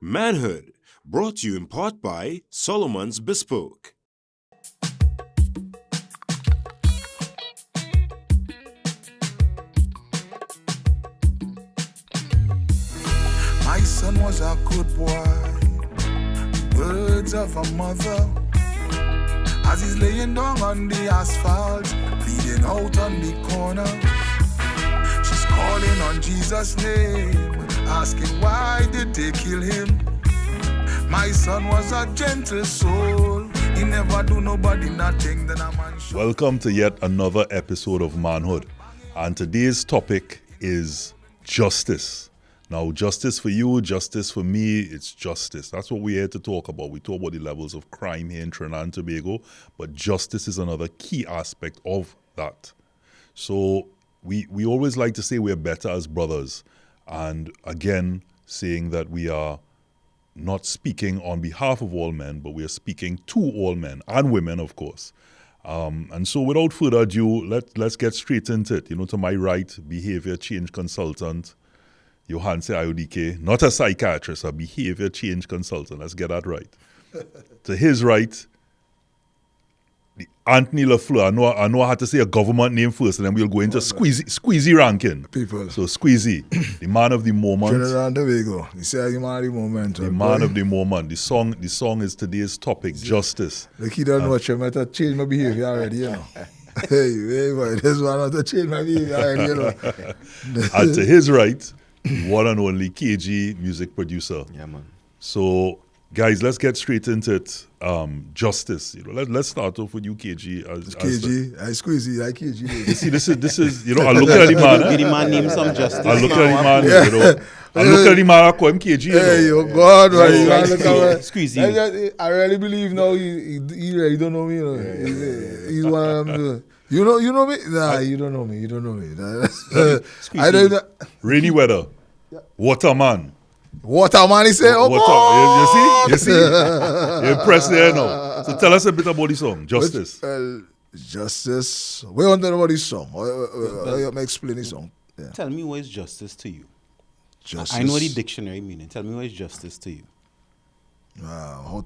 Manhood, brought to you in part by Solomon's Bespoke. My son was a good boy, words of a mother. As he's laying down on the asphalt, bleeding out on the corner. She's calling on Jesus' name, asking why did they kill him. My son was a gentle soul, he never do nobody nothing, then a man should. Welcome to yet another episode of Manhood, and today's topic is justice. Now, justice for you, justice for me, it's justice. That's what we're here to talk about. We talk about the levels of crime here in Trinidad and Tobago, but justice is another key aspect of that. So we always like to say we're better as brothers, and again, saying that we are not speaking on behalf of all men, but we are speaking to all men and women, of course. And so without further ado, let's get straight into it. To my right, behavior change consultant, Johanse IODK, not a psychiatrist, a behavior change consultant. Let's get that right. To his right, the Anthony Fleur. I know I had to say a government name first, and then we'll go into Squeezy Rankin. People. So Squeezy, the man of the moment. Trinidad and Tobago. You say the man of the moment. The man of the moment. The song is today's topic, justice. The kid don't watch him, I have to change my behavior already, Hey, boy, this one I have to change my behavior already, And to his right, one and only KG, music producer. Yeah, man. So, guys, let's get straight into it. Justice. Let's start off with you, KG. KG, I Squeezy, I KG. You see, this is. I look at the man. Give the man name some justice. I look at the man. I look at the man. I call him KG. Hey, oh God, man, you Right, look at Squeezy. I really believe now he really don't know me. He's one of them. You know me? Nah, you don't know me. You don't know me. I don't know. Rainy weather. Waterman. Waterman, he said, oh, Water. You see? You're impressed there now. So tell us a bit about the song, Justice. Justice. We want to know about this song. Let me explain this song. Yeah. Tell me what is justice to you. Justice. I know the dictionary meaning. Tell me what is justice to you. How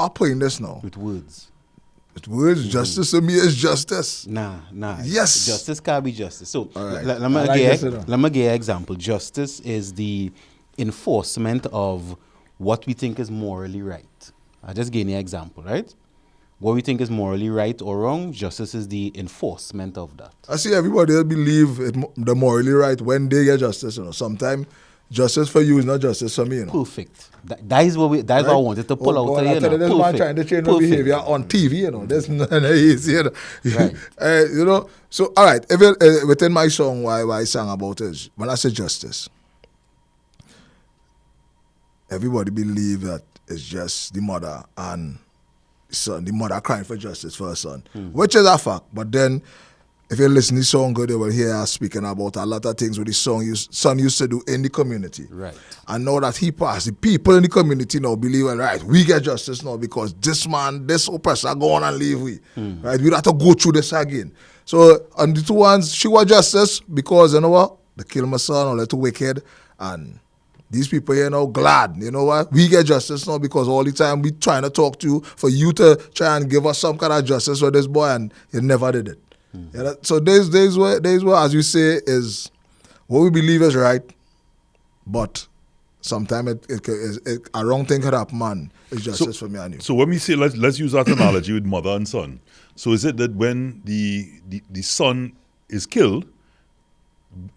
I put in this now? With words. With words, justice to me is justice. Nah. Yes. Justice can't be justice. So All right. let me give an example. Justice is the enforcement of what we think is morally right. I just gave you an example, right? What we think is morally right or wrong, justice is the enforcement of that. I see everybody else believe the morally right when they get justice. Sometimes justice for you is not justice for me. Perfect. That is what what I wanted to pull out. I tell you, this man trying to change my behavior on TV. That's not easy. Right. So all right. Even within my song, why I sang about it, when I say justice, everybody believe that it's just the mother and son, the mother crying for justice for her son, which is a fact. But then, if you listen to the song, they will hear us speaking about a lot of things with the son used to do in the community. Right. And now that he passed, the people in the community now believe, well, right, we get justice now because this man, this oppressor go on and leave we. Right, we have to go through this again. So, on the two ones, she was justice because, you know what, they kill my son or let too wicked, and these people here now glad, you know what? We get justice now because all the time we trying to talk to you for you to try and give us some kind of justice for this boy, and you never did it. So there's where, as you say, is what we believe is right, but sometimes a wrong thing could happen, man. It's justice for me and you. So when we say, let's use that analogy with mother and son. So is it that when the son is killed,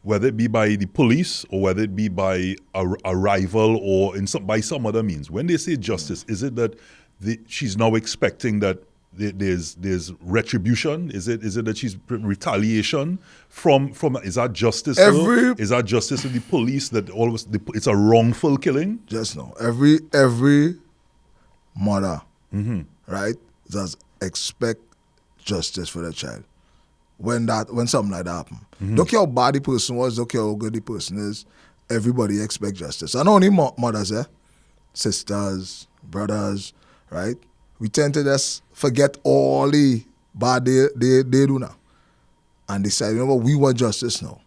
whether it be by the police or whether it be by a rival or by some other means, when they say justice, is it that she's now expecting that there's retribution? Is it that she's retaliation from? Is that justice? Is that justice of the police that always it's a wrongful killing? Just know every mother, right, does expect justice for their child. When something like that happen, don't care how bad the person was, don't care how good the person is. Everybody expects justice. And not only mothers, sisters, brothers, right? We tend to just forget all the bad they do now, and decide, you know what, we want justice now.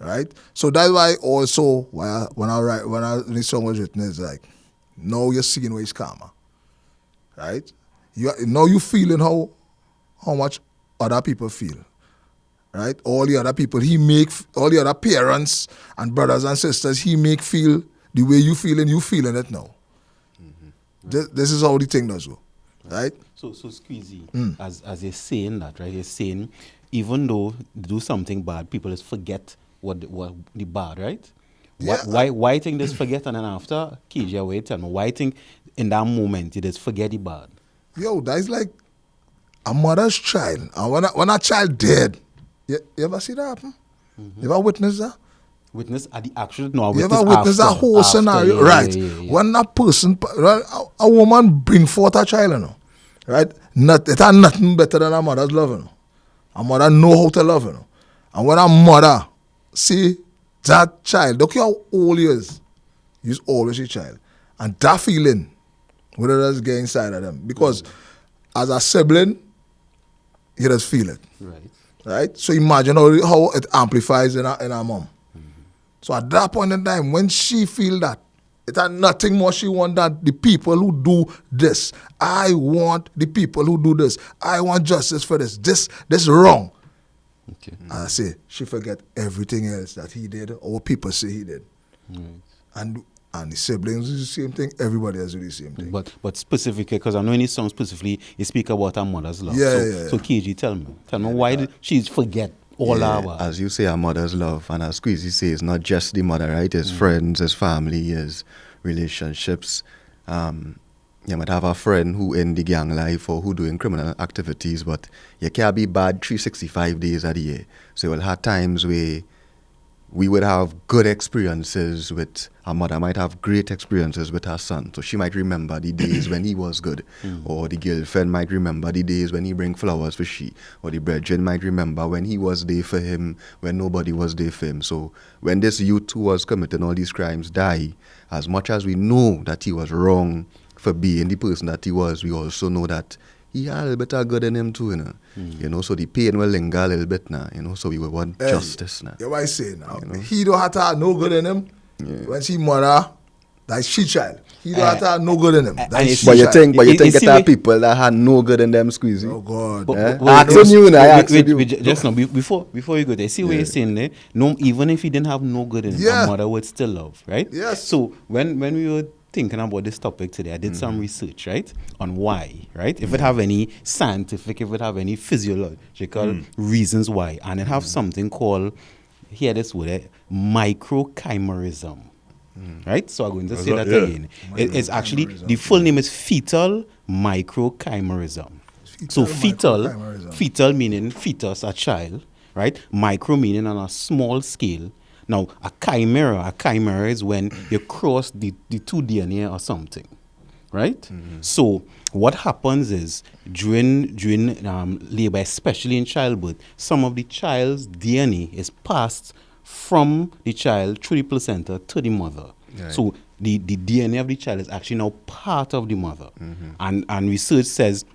right? So that's why also when the song was written, it's like, now you're seeing where it's karma, right? Now you feeling how much other people feel, right? All the other people all the other parents and brothers and sisters, he make feel the way you feeling it now. This is how the thing does go, right? So Squeezy, as you're saying that, right? You're saying even though they do something bad, people just forget what the bad, right? Yeah. Why think they forget and then after KJ, wait, tell me, why think in that moment you just forget the bad? Yo, that's like a mother's child. And when a child dead, you ever see that happen? You ever witness that? Witness at the actual no. You ever witness that whole scenario? Yeah, right. Yeah. When a person, a woman bring forth a child, you know, right? It has nothing better than a mother's love, you know. A mother know how to love, you know. And when a mother see that child, look how old he is, he's always a child. And that feeling, what it does get inside of them. Because as a sibling, you just feel it. Right? So imagine how it amplifies in her mom. So at that point in time, when she feel that, it had nothing more she want than the people who do this. I want the people who do this. I want justice for this. This wrong. Okay. And I say, she forget everything else that he did or what people say he did. And the siblings do the same thing. Everybody else do the same thing. But specifically, because I know in this song specifically, you speak about her mother's love. Yeah. So KG, tell me why did she forget all our? As you say, our mother's love, and as Squeezy says, not just the mother, right? His friends, his family, his relationships. You might have a friend who in the gang life or who doing criminal activities, but you can't be bad 365 days of the year. So you'll have times where we would have good experiences with her mother, might have great experiences with her son. So she might remember the days when he was good. Or the girlfriend might remember the days when he bring flowers for she. Or the brethren might remember when he was there for him, when nobody was there for him. So when this youth who was committing all these crimes die, as much as we know that he was wrong for being the person that he was, we also know that he had a little bit of good in him too, you know. You know, so the pain will linger a little bit now, you know, so we will want justice now. Yeah, what I say now. You know? He don't have to have no good in him. When she mother, that's she child. He don't have to have no good in him. That's she But you child. think You it see are we- people that had no good in them, Squeezy? Oh God. Asking you now, asking you. Just now, before you go there, see what you're saying there? No, even if he didn't have no good in him, Yeah. a mother would still love, right? Yes. So when we were thinking about this topic today, I did some research, right, on why, right? If it have any scientific, if it have any physiological reasons why, and it have something called, hear this word, microchimerism. Right? So I'm going to say that again. It's actually, the full name is fetal microchimerism. So fetal meaning fetus, a child, right? Micro meaning on a small scale. Now, a chimera is when you cross the two DNA or something, right? So what happens is during labor, especially in childbirth, some of the child's DNA is passed from the child through the placenta to the mother. Right. So the DNA of the child is actually now part of the mother. And research says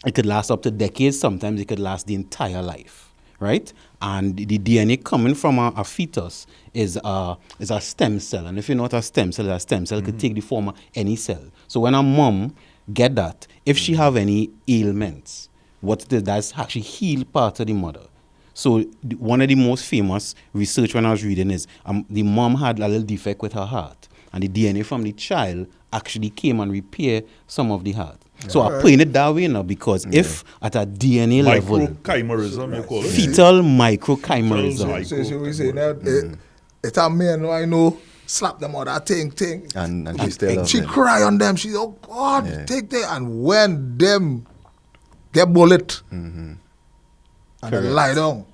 it could last up to decades, sometimes it could last the entire life, right? And the DNA coming from a fetus is a stem cell. And if you know what a stem cell could take the form of any cell. So when a mom get that, if she have any ailments, that's actually heal part of the mother. So one of the most famous research when I was reading is the mom had a little defect with her heart, and the DNA from the child actually came and repaired some of the heart. So I'm putting it that way now because if at a DNA level, Microchimerism, you call it. fetal microchimerism. So we say that it's a man who I know slap them on that thing. And she still love She him. cry on them. She oh God, take that. And when them get bullet and they lie down.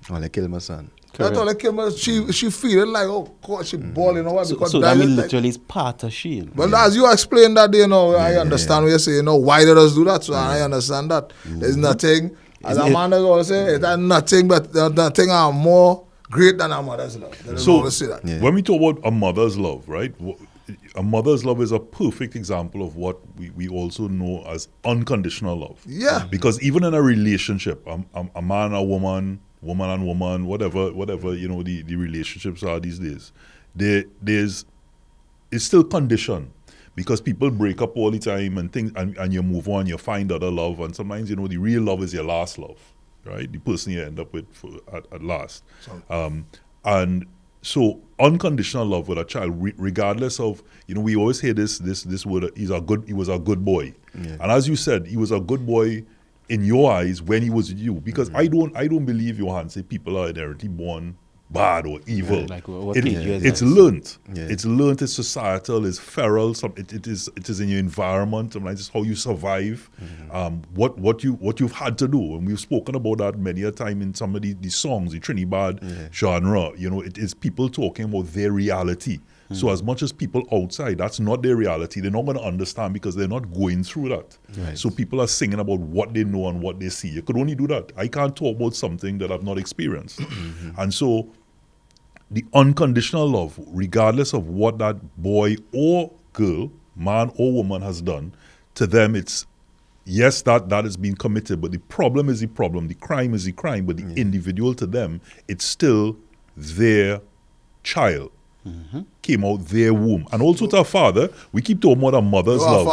Well, I kill my son. That's all I came. She feeling like oh God, she balling or what because So that that means like, literally it's part of she. Well, as you explained that, I understand what you say. Why did us do that? So I understand that. There's nothing. As a man is always say, there's nothing but nothing are more great than a mother's love. So always say that. when we talk about a mother's love, right? A mother's love is a perfect example of what we also know as unconditional love. Yeah. Because even in a relationship, a man, a woman, woman and woman, whatever the relationships are these days, it's still conditioned because people break up all the time and you move on, you find other love, and sometimes the real love is your last love, right? The person you end up with at last. And so unconditional love with a child, regardless of we always hear this word. He was a good boy, and as you said, he was a good boy in your eyes when he was with you, because I don't believe, Johan, say people are inherently born bad or evil. It's learned. Yeah. It's learned. It's societal. It's feral. It is in your environment. Sometimes it's how you survive. What you've had to do, and we've spoken about that many a time in some of these songs, the Trinidad genre. It is people talking about their reality. So as much as people outside, that's not their reality. They're not going to understand because they're not going through that. Right. So people are singing about what they know and what they see. You could only do that. I can't talk about something that I've not experienced. And so the unconditional love, regardless of what that boy or girl, man or woman has done, to them it's, yes, that has been committed, but the problem is the problem. The crime is the crime, but the individual, to them, it's still their child. Came out their womb. And also to a father, we keep talking about a mother's love.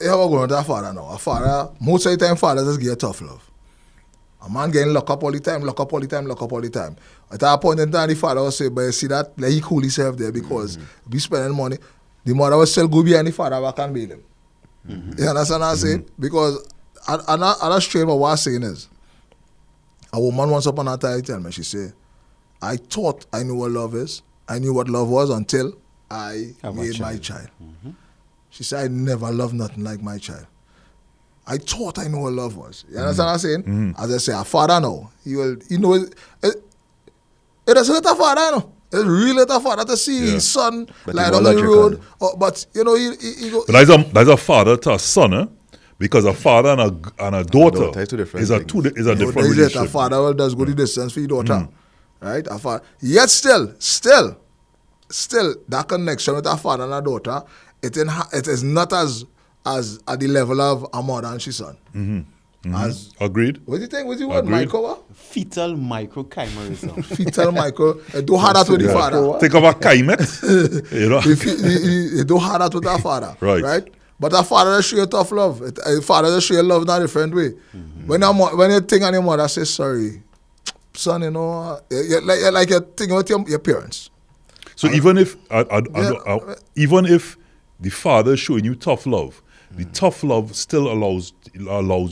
You have a going to a father now. A father, most of the time, fathers just give tough love. A man getting locked up all the time. At that point in time, the father will say, but you see that, let he cool himself there because we spending money. The mother will still go behind the father back and bail him. You understand what I'm saying? Because, and that's straight what I'm saying is, a woman once upon a time tell me, she said, I thought I knew what love is. I knew what love was until I made my child. She said, I never loved nothing like my child. I thought I knew what love was. You understand what I'm saying? As I say, a father now, it doesn't hurt a father, you know. It really hurt a father to see his son lying on the road. But, he But that's a father to a son, eh? Because a father and a daughter is a different relationship. A father does go the distance for your daughter. Right? Yet still, that connection with a father and a daughter, it is not as at the level of a mother and his son. As agreed. What do you think? What do you want, Michael? Fetal microchimerism. Fetal micro. Do hard that with the father. Think of a chimet. You do hard that with a father. Right. But a father that show tough love. A father that show love in a different way. When you think on your mother, say sorry. Son, like you're thinking about your parents. So even if the father is showing you tough love, the tough love still allows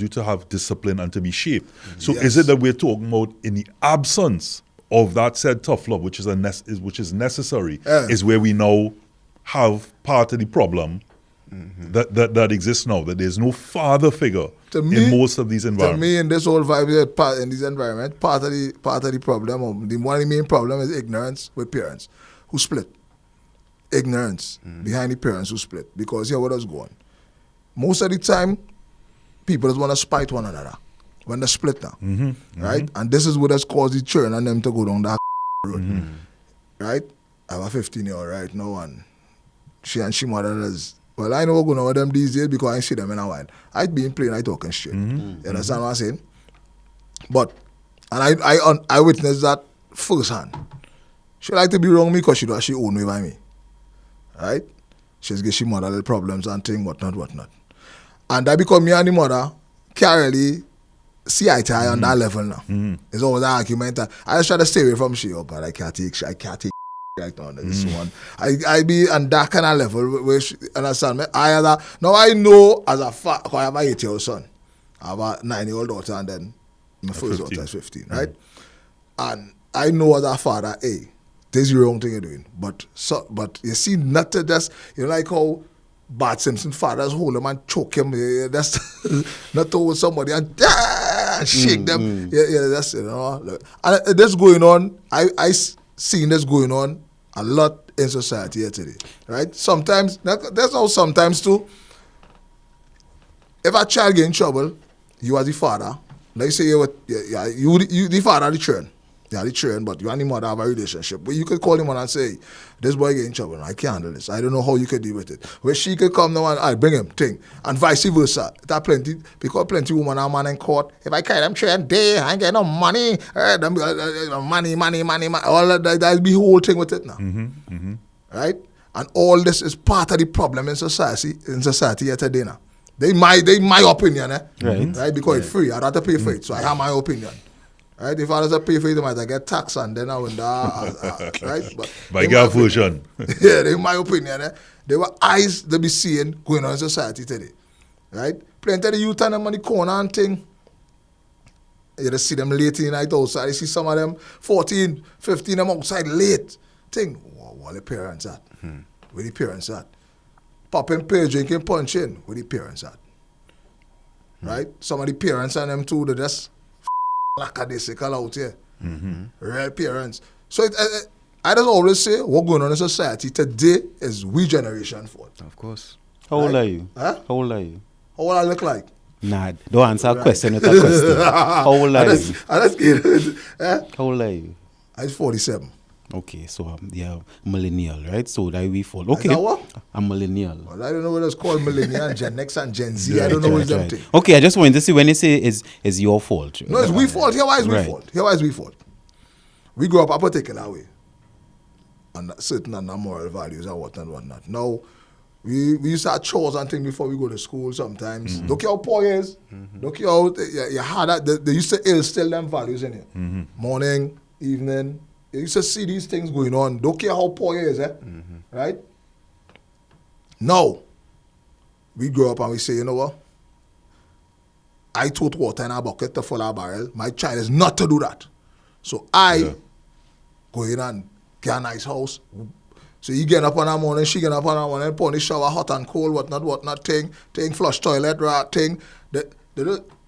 you to have discipline and to be shaped. So is it that we're talking about in the absence of that said tough love, which is necessary, is where we now have part of the problem that exists now, that there's no father figure in most of these environments. To me, in this whole vibe, in this environment, part of the problem, or one of the main problem is ignorance with parents who split. Ignorance behind the parents who split. Because here what is going. Most of the time, people just want to spite one another when they split now. Right? And this is what has caused the churn and them to go down that road. Right? I have a 15-year-old right now, and she mother is. Well, I know going on with them these days because I see them in a while. I'd be in plain, I talking straight. You understand what I'm saying? But, and I witnessed that firsthand. She like to be wrong me because she own me by me. Right? She's get she mother little problems and things, whatnot. And that because me and the mother can't really see eye to eye on that level now. It's always an argument. I just try to stay away from she. Oh God, I can't take right now. This one. I be on that kind of level where she, understand me? Now I know as a fact, I have a 8-year-old son. I have a 9-year-old daughter, and then my first daughter is 15, right? And I know as a father, hey, this is the wrong thing you're doing. But you see, not to just, like how Bart Simpson fathers hold him and choke him. That's not to hold somebody and shake them. That's and this going on. I seen this going on a lot in society here today, right? Sometimes that's how sometimes too. If a child get in trouble, you as the father, like say you the father of the children, You are the train, but you and him mother have a relationship. But you could call him on and say, this boy get in trouble. I can't handle this. I don't know how you could deal with it. Where she could come now and I bring him, thing. And vice versa. That plenty, because plenty women are man in court. If I carry them train day, I ain't get no money. Money. All that'll be whole thing with it now. Right? And all this is part of the problem in society here today now. They my opinion, right? Because it's free. I don't have to pay for it. So I have my opinion. Right? If I was to pay for it, I might get tax and then I would right? But by get version. Yeah, in my opinion, there were eyes to be seeing going on in society today. Right? Plenty of the youth and them on the corner and thing. You just see them late in the night outside. You see some of them 14, 15 them outside late. Thing, what the parents at? Where the parents at? Popping pill, drinking, punching. Where the parents at? Right? Some of the parents and them too, they just lackadaisical out here. Real parents. So I just always say what going on in society today is we generation fault. Of course. How old are you? Huh? How old are you? How old I look like? Nah, don't answer a question with a question. How old are you? I just kidding. How old are you? I'm 47. Okay, so yeah, millennial, right? So that we fall. Okay, that what? I'm millennial. Well, I don't know what it's called, millennial, Gen X and Gen Z. I don't know what's them thing. Okay, I just wanted to see when you say is your fault. No, it's we fault. Here why is we Right. fault? Here why is we fault? We grew up a particular way. And certain and moral values and whatnot. Now, we used to have chores and things before we go to school sometimes. Look how poor you is. Look how you had that. They used to instill them values in you. Morning, evening. You used to see these things going on. Don't care how poor you is, right? Now, we grow up and we say, you know what? I took water in a bucket to fill a barrel. My child is not to do that. So I go in and get a nice house. So you get up on a morning, she get up on a morning, put shower, hot and cold, whatnot, thing, flush toilet, thing.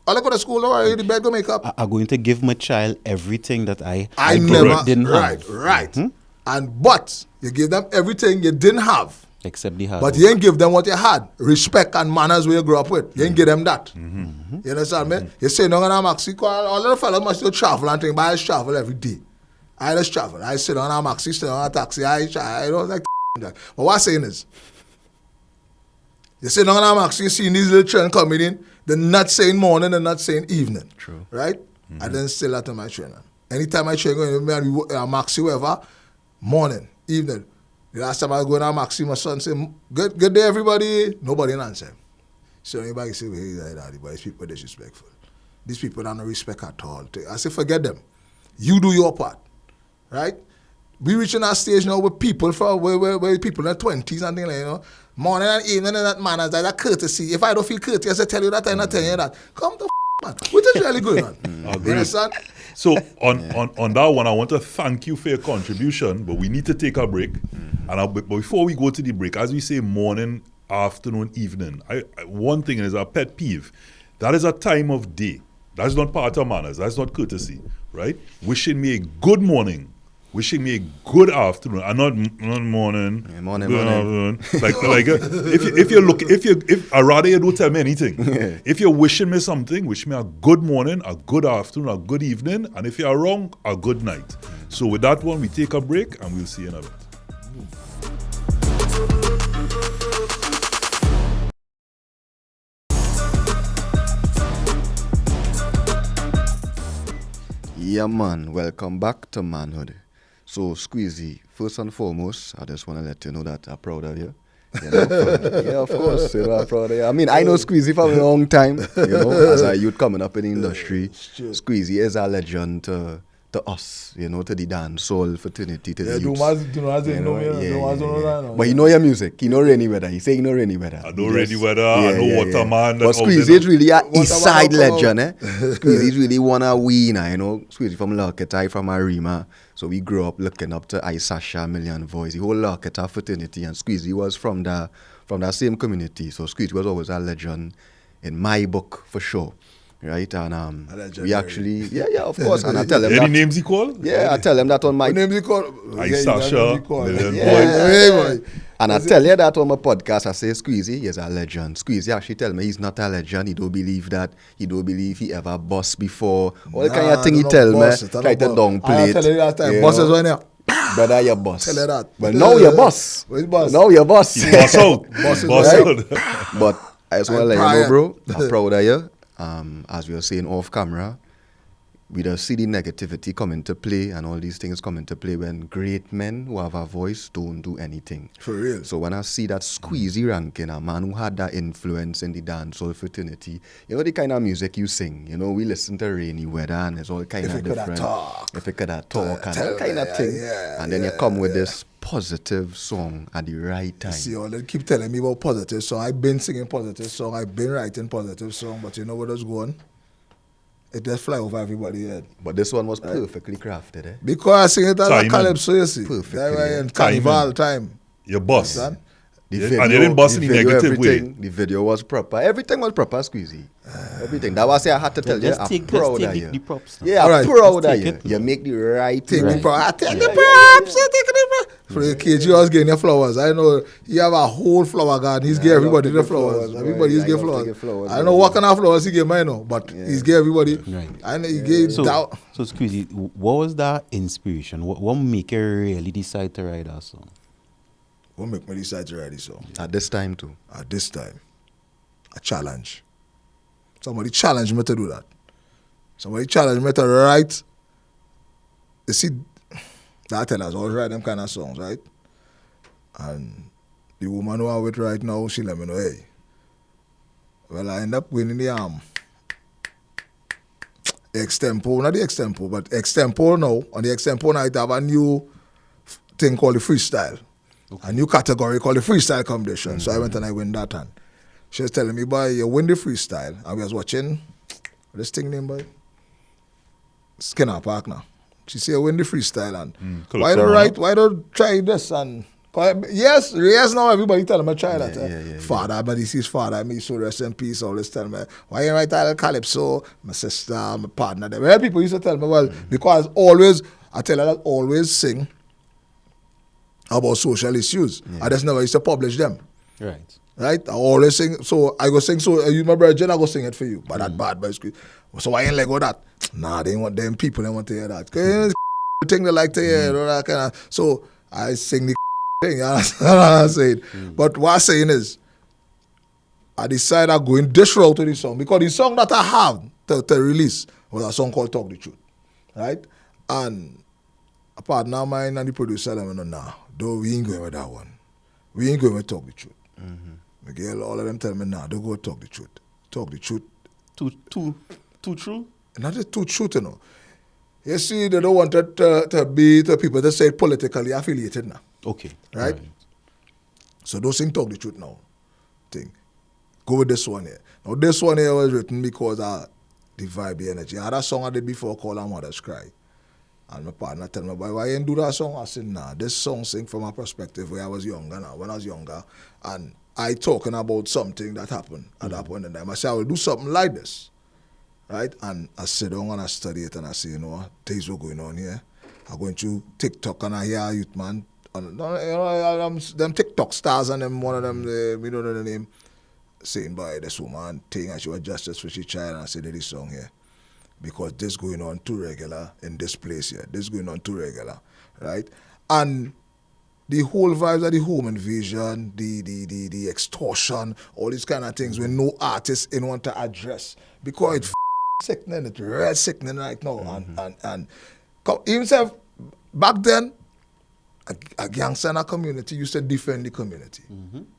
All I go to school, or the bed go make up. I'm going to give my child everything that I never didn't have. Right. But you give them everything you didn't have. Except the hard. But you ain't give them what you had. Respect and manners where you grew up with. You ain't give them that. You understand me? You say, no, I'm maxi, all of the fellas must still travel and think, but I just travel every day. I just travel. I sit on a maxi, sit on a taxi, I don't like that. But what I'm saying is, you sit on a maxi, you see these little children coming in, they're not saying morning, they're not saying evening. True. Right? I then still that to my trainer. Anytime I train going to a maxi, whatever, morning, evening. The last time I go in a maxi, my son say, good day, everybody. Nobody answer. So anybody say, hey, daddy, but these people are disrespectful. These people don't respect at all. I say, forget them. You do your part. Right? We reaching that stage now with people where people in their 20s and things like that, you know. Morning and evening and that manners, that courtesy. If I don't feel courteous, I tell you that, I'm not telling you that. Come the man. What is really going on? You understand? So on that one, I want to thank you for your contribution, but we need to take a break. And but before we go to the break, as we say morning, afternoon, evening, one thing is a pet peeve. That is a time of day. That's not part of manners. That's not courtesy, right? Wishing me a good morning. Wishing me a good afternoon, and not morning. Yeah, morning. Like if I rather you don't tell me anything. If you're wishing me something, wish me a good morning, a good afternoon, a good evening, and if you're wrong, a good night. So with that one, we take a break, and we'll see you in a bit. Yeah, man. Welcome back to Manhood. So, Squeezy, first and foremost, I just want to let you know that I'm proud of you. You know, yeah, of course, you know, I'm proud of you. I mean, I know Squeezy for a long time, you know, as a youth coming up in the industry. Squeezy is a legend to us, you know, to the dancehall fraternity, to the youths. But he know your music. He know rainy weather. He say he know rainy weather. I know rainy weather. I know Waterman. But Squeezy is really a East Side legend, eh? Squeezy is really one of we now, you know. Squeezy from Larketa, from Arima. So we grew up looking up to Sasha, Million Voice, the whole Larketa fraternity, and Squeezy was from that same community. So Squeezy was always a legend in my book for sure. Right, and we actually, yeah, of course, and I tell him Any that, names he call? yeah, I tell him that on my, What names he call? Sasha, Million Hey, boy. And I tell you that on my podcast, I say Squeezy is a legend. Squeezy actually tell me he's not a legend. He don't believe that. He don't believe he ever bust before. All the kind of thing he tell me, try to downplay I tell you that time, you boss is know? when you. Brother, your boss. Tell you that. Well, now your boss. Which boss? Now your boss. He boss out. Boss is Boss right. out. But I just want to let you Brian. know, bro, I'm proud of you. As we were saying off camera, we don't see the negativity come into play and all these things come into play when great men who have a voice don't do anything. For real. So when I see that Squeezy Rankin, a man who had that influence in the dancehall fraternity, you know the kind of music you sing, you know, we listen to Rainy Weather and it's all kind If of you coulda different. talk. If you could have talk and Tell all kind of me, thing. yeah, And then you yeah, come with yeah. this positive song at the right time. See, all they keep telling me about positive song. I've been singing positive song. I've been writing positive song. But you know what was going? It just fly over everybody's head. But this one was perfectly crafted, eh? Because I sing it as a Timing. Calypso, you see. Perfectly, That way yeah. in carnival time. Your boss. Understand? Yeah, and they didn't bust the any video, negative way. everything, the video was proper. Everything was proper, Squeezy. Everything. That was I had to tell you. Just I'm take proud of the you. props now. Yeah, All I'm right. proud Just of take you. it. You make the right Take thing. the props. I take the props. I take the props. For the KG was getting your flowers. I know you have a whole flower garden. He's Yeah, give I everybody love the to give flowers. flowers, boy. Everybody I give love to flowers. give flowers, I don't know boy. what kind of flowers he gave mine, no, but he's give everybody. Right. And he gave So, doubt. so Squeezy, what was that inspiration? What make you really decide to write that song? What make me decide to write this song? At this time, too. At this time, a challenge. Somebody challenged me to do that. Somebody challenged me to write. You see, that tell us always write them kind of songs, right? And the woman who I'm with right now, she let me know, hey, well, I end up winning the extempo, not the extempo, but extempo now. On the extempo night, I have a new thing called the freestyle. A new category called the freestyle competition. So I went and I win that one. She was telling me, boy, you win the freestyle. And we was watching, this thing name, boy? Skinner Park now. She said, you win the freestyle. And why don't write, why don't try this? And yes, now everybody tell me try that. yeah. Father, but this is father, me so rest in peace, always tell me, why you write that Calypso, my sister, my partner. Well, people used to tell me, well, because always, I tell her that always sing about social issues. I just never used to publish them. Right. Right? I always sing, so I go sing, so you my brother Jen, I go sing it for you. But that bad by squeeze. So I ain't let go that. Nah, they want them people, they want to hear that. Cause the thing they like to hear, all that kind of. So I sing the thing, you understand what I'm saying? But what I'm saying is, I decided I'm going this route with this song because the song that I have to release was a song called Talk the Truth. Right? And a partner of mine and the producer, let me know, nah, though we ain't going with that one. We ain't going to talk the truth. Miguel, all of them tell me, nah, don't go talk the truth. Talk the truth. Too true? Not just too truth, you know. You see, they don't want it to be to people that say politically affiliated now. Okay. Right? So don't sing talk the truth now. Thing. Go with this one here. Now this one here was written because of the vibe, the energy. I had a song I did before called A Mother's Cry. And my partner tell me, boy, why you ain't do that song? I said, nah, this song sing from a perspective where I was younger now, when I was younger. And I talking about something that happened at that point in time. I said, I will do something like this. Right? And I sit down and I study it and I say, you know, things were going on here. I'm going through TikTok and I hear a youth man, and, you know, them TikTok stars and them, one of them, we don't know the name, saying, boy, this woman thing and she was justice for she child. And I said, this song here. Because this going on too regular in this place here. This going on too regular, right? And the whole vibes of the home invasion, the extortion, all these kind of things when no artist in want to address. Because it's sickening, it's real sickening right now. And even if back then, a gangster in a community used to defend the community.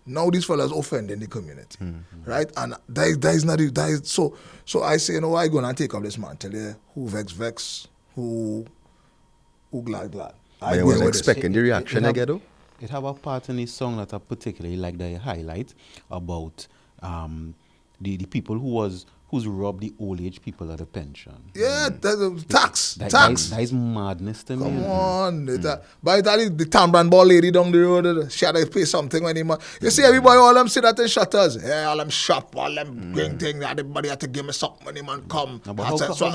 Now these fellas offending the community, right? And that is not so I say, you know, I gonna take up this man, tell you who vex, who glad. But I I was go with this. expecting the reaction I get, though. It have a part in this song that I particularly like that you highlight about the people who was who's robbed the old age people of the pension. Yeah, tax. That is madness to me. Come on. By the Tambran ball lady down the road, she had to pay something when he you see everybody, all them sit at the shutters. Yeah, all them shop, all them green things. Everybody had to give me some money, man, come. No, but so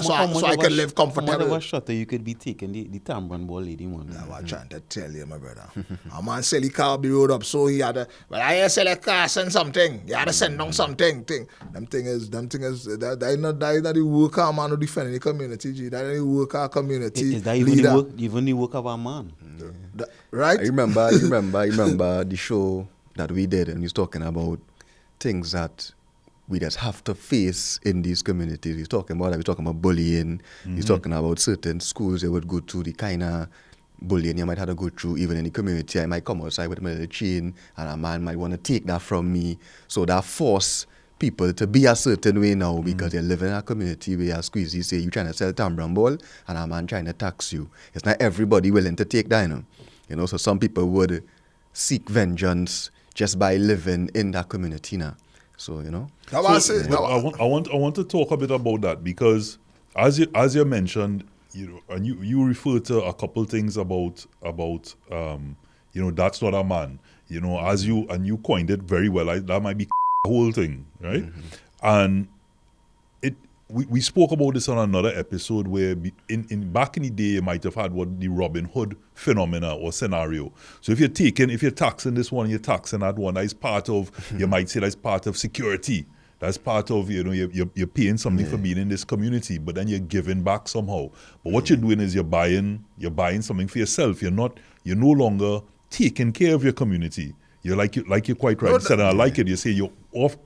I can live comfortably. Whatever shutter you could be taking the Tambran ball lady one. That's what I'm trying to tell you, my brother. A man sell the car up the road up, so he had to, but I hear sell a car, send something. You had to send down something. Them thing is, that not the worker man who defending the community, G. That the worker community Is that even the work of a man? Right? I remember the show that we did, and he's talking about things that we just have to face in these communities. He's talking about bullying. He's talking about certain schools they would go to, the kind of bullying you might have to go through even in the community. I might come outside with a little chain, and a man might want to take that from me. So that force people to be a certain way now because they live in a community where Squeezy say you trying to sell Tambran ball and a man trying to tax you. It's not everybody willing to take that, you know. So some people would seek vengeance just by living in that community now. So, you know. I want to talk a bit about that because as you mentioned, you know, and you refer to a couple things about you know, that's not a man. You know, as you coined it very well, that might be the whole thing, right? And we spoke about this on another episode where in back in the day you might have had what the Robin Hood phenomena or scenario. So if you're taxing this one, you're taxing that one, that's part of, you might say that's part of security. That's part of, you know, you're paying something for being in this community, but then you're giving back somehow. But what you're doing is you're buying something for yourself. You're no longer taking care of your community. You're you're quite right. You said, and I like it. You say you're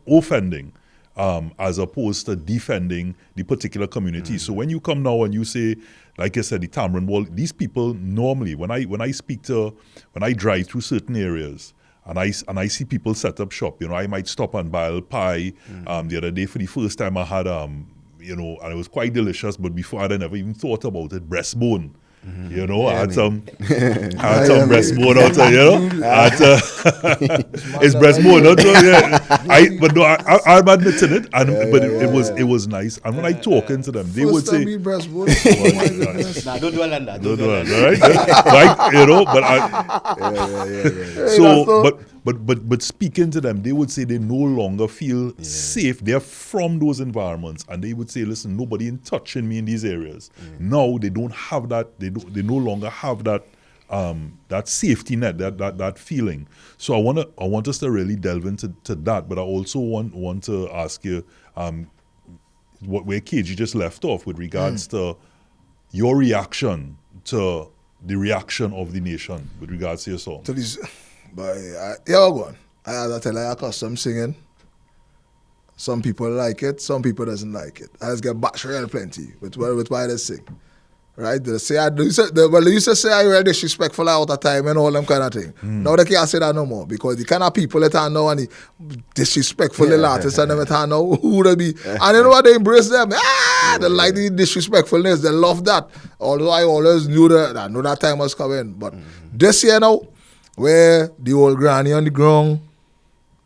offending, as opposed to defending the particular community. So when you come now and you say, like I said, the Tambran Wall, these people normally, when I drive through certain areas, and I see people set up shop, you know, I might stop and buy a pie. The other day, for the first time, I had, you know, and it was quite delicious. But before, I never even thought about it. Breastbone. You know, I had some breastbone out there, you know. It's breastbone, not so, yeah. But no, I'm admitting it, but it was nice. And when I talking to them, they would say, breastbone. Nah, don't do all that. don't do that, right? You know, but speaking to them, they would say they no longer feel safe. They're from those environments, and they would say, listen, nobody in touching me in these areas. Now they don't have that. They no longer have that that safety net, that feeling. So I want us to really delve into that. But I also want to ask you where KG just left off with regards to your reaction to the reaction of the nation with regards to your song. To this, but go on. I have to tell you, I custom singing. Some people like it, some people doesn't like it. I just get bashed real plenty with why they sing. Right? They say they used to say I real disrespectful all the time and all them kind of thing. Now they can't say that no more because the kind of people that I know and the disrespectful little artists and them that I know who they be. And you know what, they embrace them. They like the disrespectfulness, they love that. Although I always knew that time was coming. But this year now, where the old granny on the ground,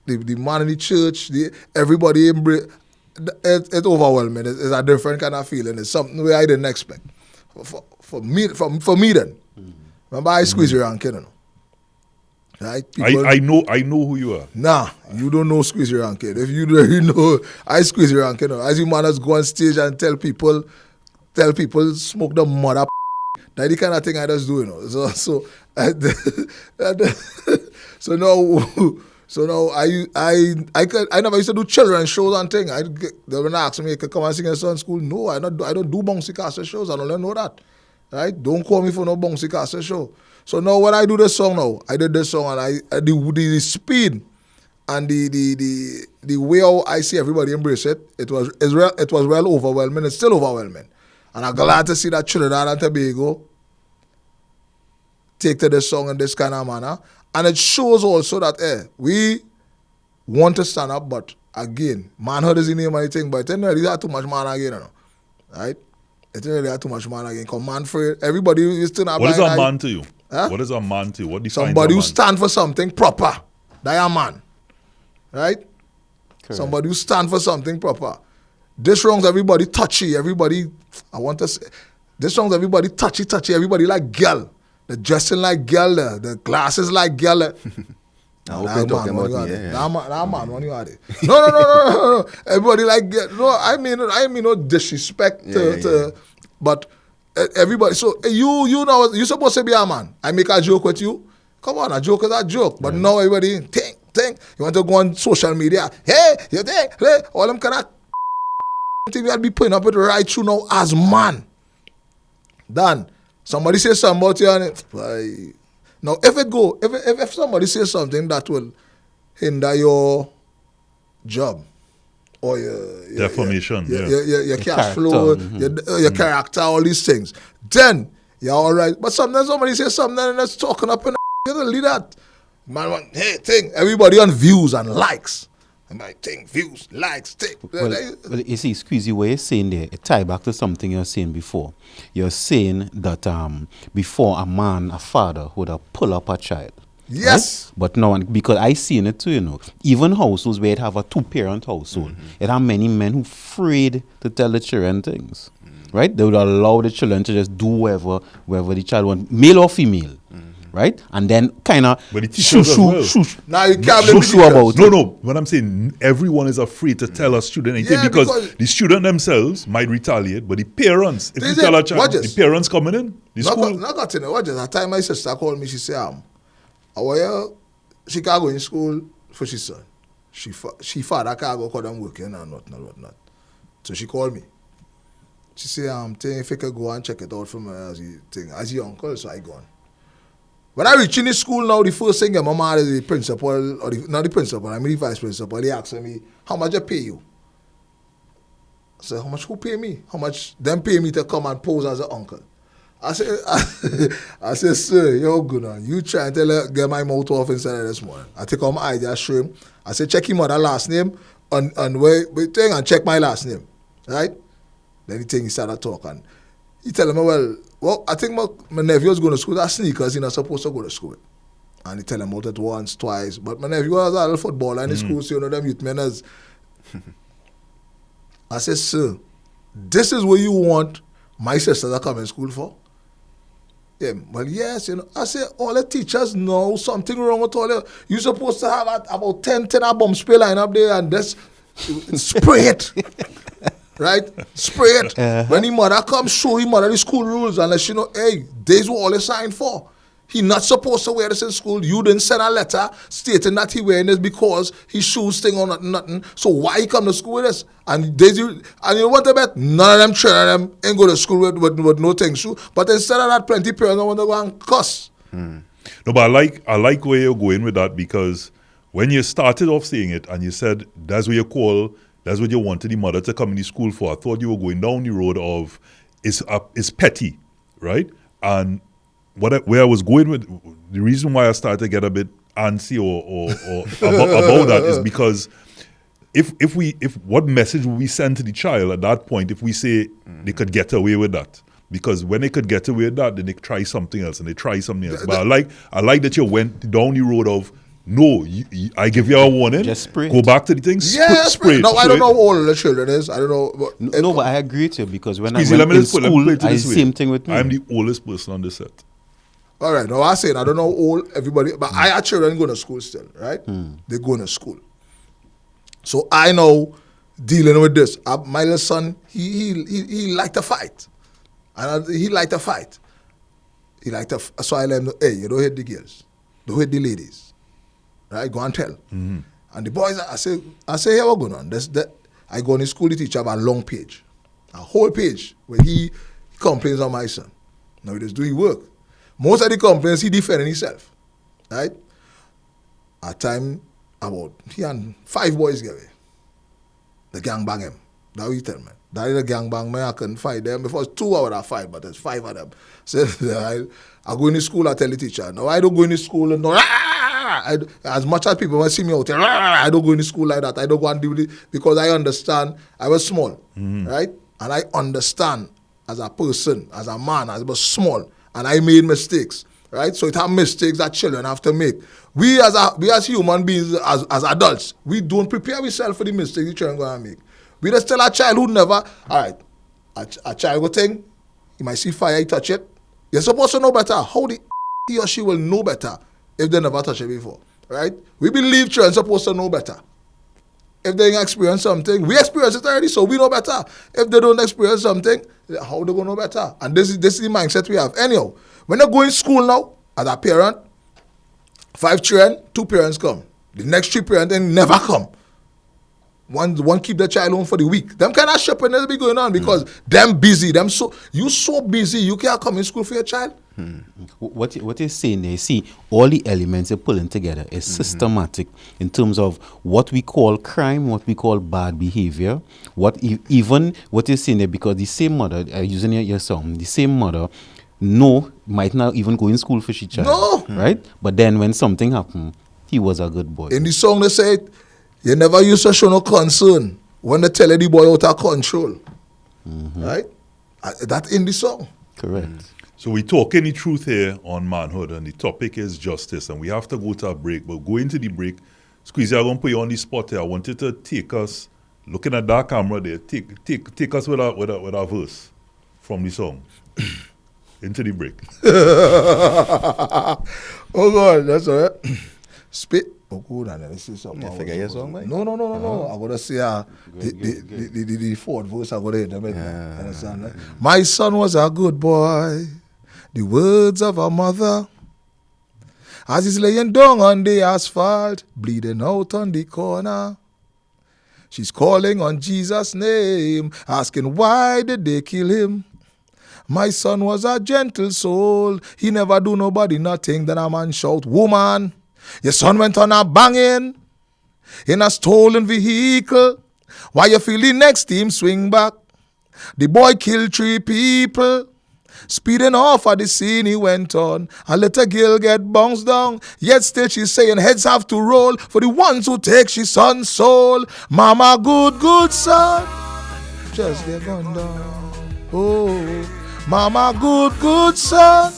the man in the church, everybody embrace, it's overwhelming. It's a different kind of feeling. It's something where I didn't expect. For me then. Remember I Squeezy Rankin, you know. Right? I know who you are. Nah, you don't know Squeezy Rankin. If you really know I Squeezy Rankin, you know. As you man just go on stage and tell people smoke the mother. That's the kind of thing I just do, you know. So now I never used to do children's shows and thing. They were asking me, come and sing a song in school. No, I don't do bouncy castle shows. I don't let know that. Right? Don't call me for no bouncy castle show. So now when I do this song now, I did this song and the speed and the way how I see everybody embrace it, it was well overwhelming. It's still overwhelming. And I'm glad to see that Trinidad and Tobago take to this song in this kind of manner. And it shows also that we want to stand up, but again, manhood is the name of the thing, but it didn't really have too much man again, you know. Right? It didn't really have too much man again. Because man for everybody is still not. What is a man to you? Huh? What is a man to you? What defines somebody a man? Who stand for something proper. That's a man. Right? Correct. Somebody who stand for something proper. This wrongs everybody touchy. Everybody, I want to say, this wrongs everybody touchy. Everybody like girl. The dressing like girl. The glasses like girl. I hope you're talking about me. Nah, man, when you are there. No. Everybody like girl. No, I mean no disrespect to but everybody. So you know, you supposed to be a man. I make a joke with you. Come on, a joke is a joke. But now everybody think. You want to go on social media. Hey, you think? Hey, all them kind of thing you'll be putting up with right through now as man. Then somebody say something about you and now if somebody says something that will hinder your job or your Defamation, your cash flow, your character, all these things, then you're all right. But sometimes somebody says something and it's talking up and you don't leave that. Man, hey, thing, everybody on views and likes. And I think views, likes, thing. Well, you see, Squeezy, what you're saying there, it tie back to something you're saying before. You're saying that before a father would have pull up a child. Yes. Right? But now, because I seen it too, you know, even households where it have a two-parent household, it have many men who afraid to tell the children things. Right? They would allow the children to just do whatever the child wants, male or female. Right? And then kind of shoo Now you can't about it. No. What I'm saying, everyone is afraid to tell a student anything because the student themselves might retaliate, but the parents, if you tell a child, the parents coming in, the school. Not got in it. That time my sister called me, she said, she can't go in school for she son. She father can't go because I'm working and whatnot. So she called me. She said, if I could go and check it out for me as your uncle, so I gone. When I reach in the school now, the first thing my mama is the principal, or not the principal, I mean the vice principal, they asking me, how much I pay you? I said, how much who pay me? How much them pay me to come and pose as an uncle? I said, sir, you're good on. You try and get my mouth off inside of this morning. I take out my ID, show him. I said, check him on the last name and wait and check my last name. Right? Then he started talking. He tell me, well, I think my nephew is going to school. That sneakers, he's not supposed to go to school. And he tell him about it once, twice. But my nephew was a little footballer in the school, so you know them youth men as. I said, sir, this is what you want my sister to come in school for? Yeah, well, yes, you know. I said, all the teachers know something wrong with all the. You're supposed to have about 10 bomb spray line up there and just spray it. Right? Spray it. When his mother comes, show his mother the school rules and let you know, hey, this is what all they signed for. He not supposed to wear this in school. You didn't send a letter stating that he wearing this because his shoes thing or nothing. So why he come to school with this? And you know what I bet? None of them children ain't go to school with no thing shoe. But instead of that, plenty parents want to go and cuss. No, but I like where you're going with that because when you started off saying it and you said that's what you wanted the mother to come in the school for. I thought you were going down the road of it's petty, right? And where I was going with the reason why I started to get a bit antsy or about that is because if what message would we send to the child at that point if we say they could get away with that? Because when they could get away with that, then they try something else and they try something else. But I like that you went down the road of no, I give you a warning. Just spray Go it. back to the things. Yeah, spray it. No, I don't know how old the children is. I don't know. No, but I agree with you because when Squeezy, I let went me in just put it school, this way. same thing with me. I'm the oldest person on the set. All right, now I said I don't know how old everybody, but I have children going to school still, right? They're going to school. So I know dealing with this. My little son, he liked to fight. And he liked to fight. So I let him know, hey, you don't hit the girls. Don't hit the ladies. Right? Go and tell. And the boys, I say, hey, what's going on? I go in the school, the teacher have a long page. A whole page where he complains on my son. Now he just do his work. Most of the complaints, he defending himself. Right? At time, he and 5 boys get away. The gang bang him. That's what he tell me. That is a gang bang me, I couldn't fight them. Before 2 I would have fight, but there's 5 of them. So I go in the school, I tell the teacher, no, I don't go in the school and no, as much as people want to see me out there, I don't go in the school like that. I don't go and do it because I understand I was small, right? And I understand as a person, as a man, I was small, and I made mistakes, right? So it have mistakes that children have to make. We as human beings, as adults, we don't prepare ourselves for the mistakes the children going to make. We just tell our child who never, all right, a child will think, you might see fire, you touch it. You're supposed to know better. How he or she will know better if they never touched it before, right? We believe children supposed to know better. If they experience something, we experience it already, so we know better. If they don't experience something, how they going to know better? And this is the mindset we have. Anyhow, when they go in school now, as a parent, 5 children, 2 parents come. The next 3 parents then never come. One keep the child home for the week. Them kind of shopping will be going on because them busy. You so busy, you can't come in school for your child. What you're saying there, see, all the elements you're pulling together is systematic in terms of what we call crime, what we call bad behavior, even what you're saying there, because the same mother, using your song, the same mother, might not even go in school for she child. No. Right? But then when something happened, he was a good boy. In the song they say, you never used to show no concern when they tell the boy out of control. Right? That's in the song. Correct. So we're talking the truth here on manhood, and the topic is justice, and we have to go to a break. But going to the break, Squeezy, I'm going to put you on the spot here. I want you to take us, looking at that camera there, take us with a verse from the song into the break. Oh God, that's all right. Spit. Oh, good. And then see something. You forget your song, man? No. I'm gonna say the fourth verse. I'm gonna hit them. Understand? Right? My son was a good boy. The words of a mother. As he's laying down on the asphalt, bleeding out on the corner. She's calling on Jesus' name, asking why did they kill him? My son was a gentle soul. He never do nobody nothing. Then a man shout, woman, your son went on a banging in a stolen vehicle. Why you feel the next team swing back? The boy killed 3 people. Speeding off at the scene he went on. A little girl get bounced down. Yet still she's saying heads have to roll for the ones who take she son's soul. Mama good son. Just get gone down. Oh, mama good son.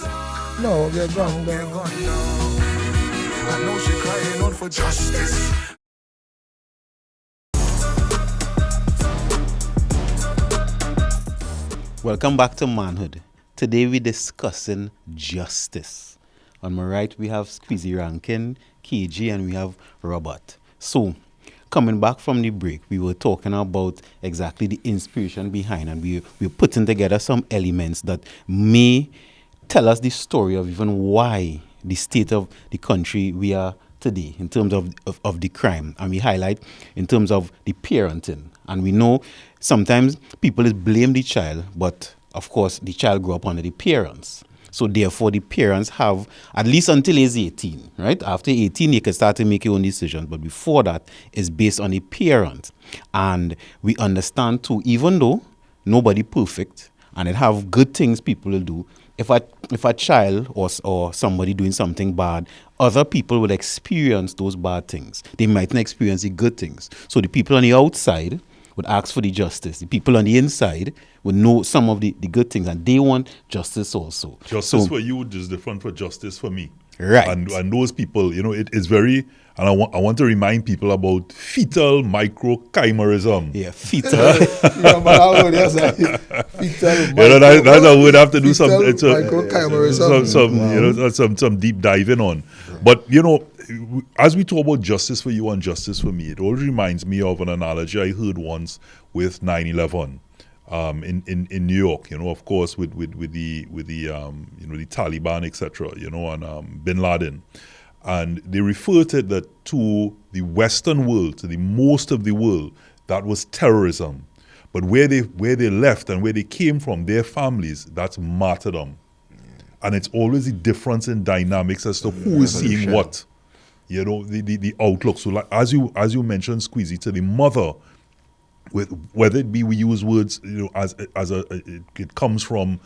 No, get gone down. I know she crying out for justice. Welcome back to Manhood. Today we're discussing justice. On my right we have Squeezy Rankin, KG, and we have Robert. So, coming back from the break, we were talking about exactly the inspiration behind, and we're putting together some elements that may tell us the story of even why the state of the country we are today in terms of the crime. And we highlight in terms of the parenting. And we know sometimes people blame the child, but of course the child grew up under the parents. So therefore the parents have, at least until he's 18, right? After 18, you can start to make your own decisions. But before that, it's based on the parent. And we understand too, even though nobody perfect, and it have good things people will do, if a child or somebody doing something bad, other people will experience those bad things. They might not experience the good things. So the people on the outside would ask for the justice. The people on the inside would know some of the good things, and they want justice also. Justice for you is different for justice for me. Right. And those people, it is very, and I want to remind people about fetal microchimerism. Yeah, fetal. Fetal That's a word I have to do some microchimerism. some deep diving on. But as we talk about justice for you and justice for me, it always reminds me of an analogy I heard once with 9/11 in New York. Of course, with the Taliban, etc. And Bin Laden, and they referred to that to the Western world, to the most of the world, that was terrorism. But where they left and where they came from, their families, that's martyrdom. And it's always the difference in dynamics as to who is seeing what. The outlook. So like as you mentioned, Squeezy, to the mother, whether it be we use words, it comes from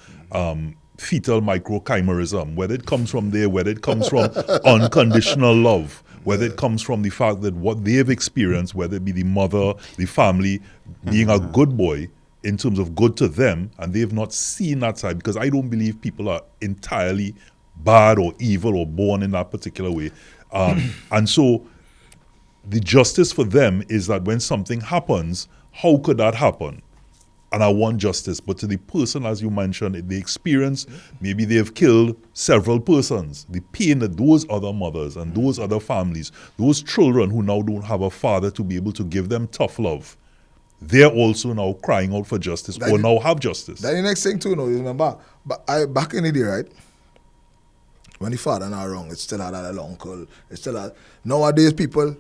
fetal microchimerism, whether it comes from there, whether it comes from unconditional love, whether it comes from the fact that what they've experienced, whether it be the mother, the family, being a good boy in terms of good to them, and they've not seen that side, because I don't believe people are entirely bad or evil or born in that particular way. And so the justice for them is that when something happens, how could that happen? And I want justice. But to the person, as you mentioned, the experience, maybe they've killed several persons. The pain that those other mothers and those other families, those children who now don't have a father to be able to give them tough love, they're also now crying out for justice or now have justice. That's the next thing too, you remember? But back in the day, right? When the father not wrong, it's still had an uncle. It's still had, nowadays people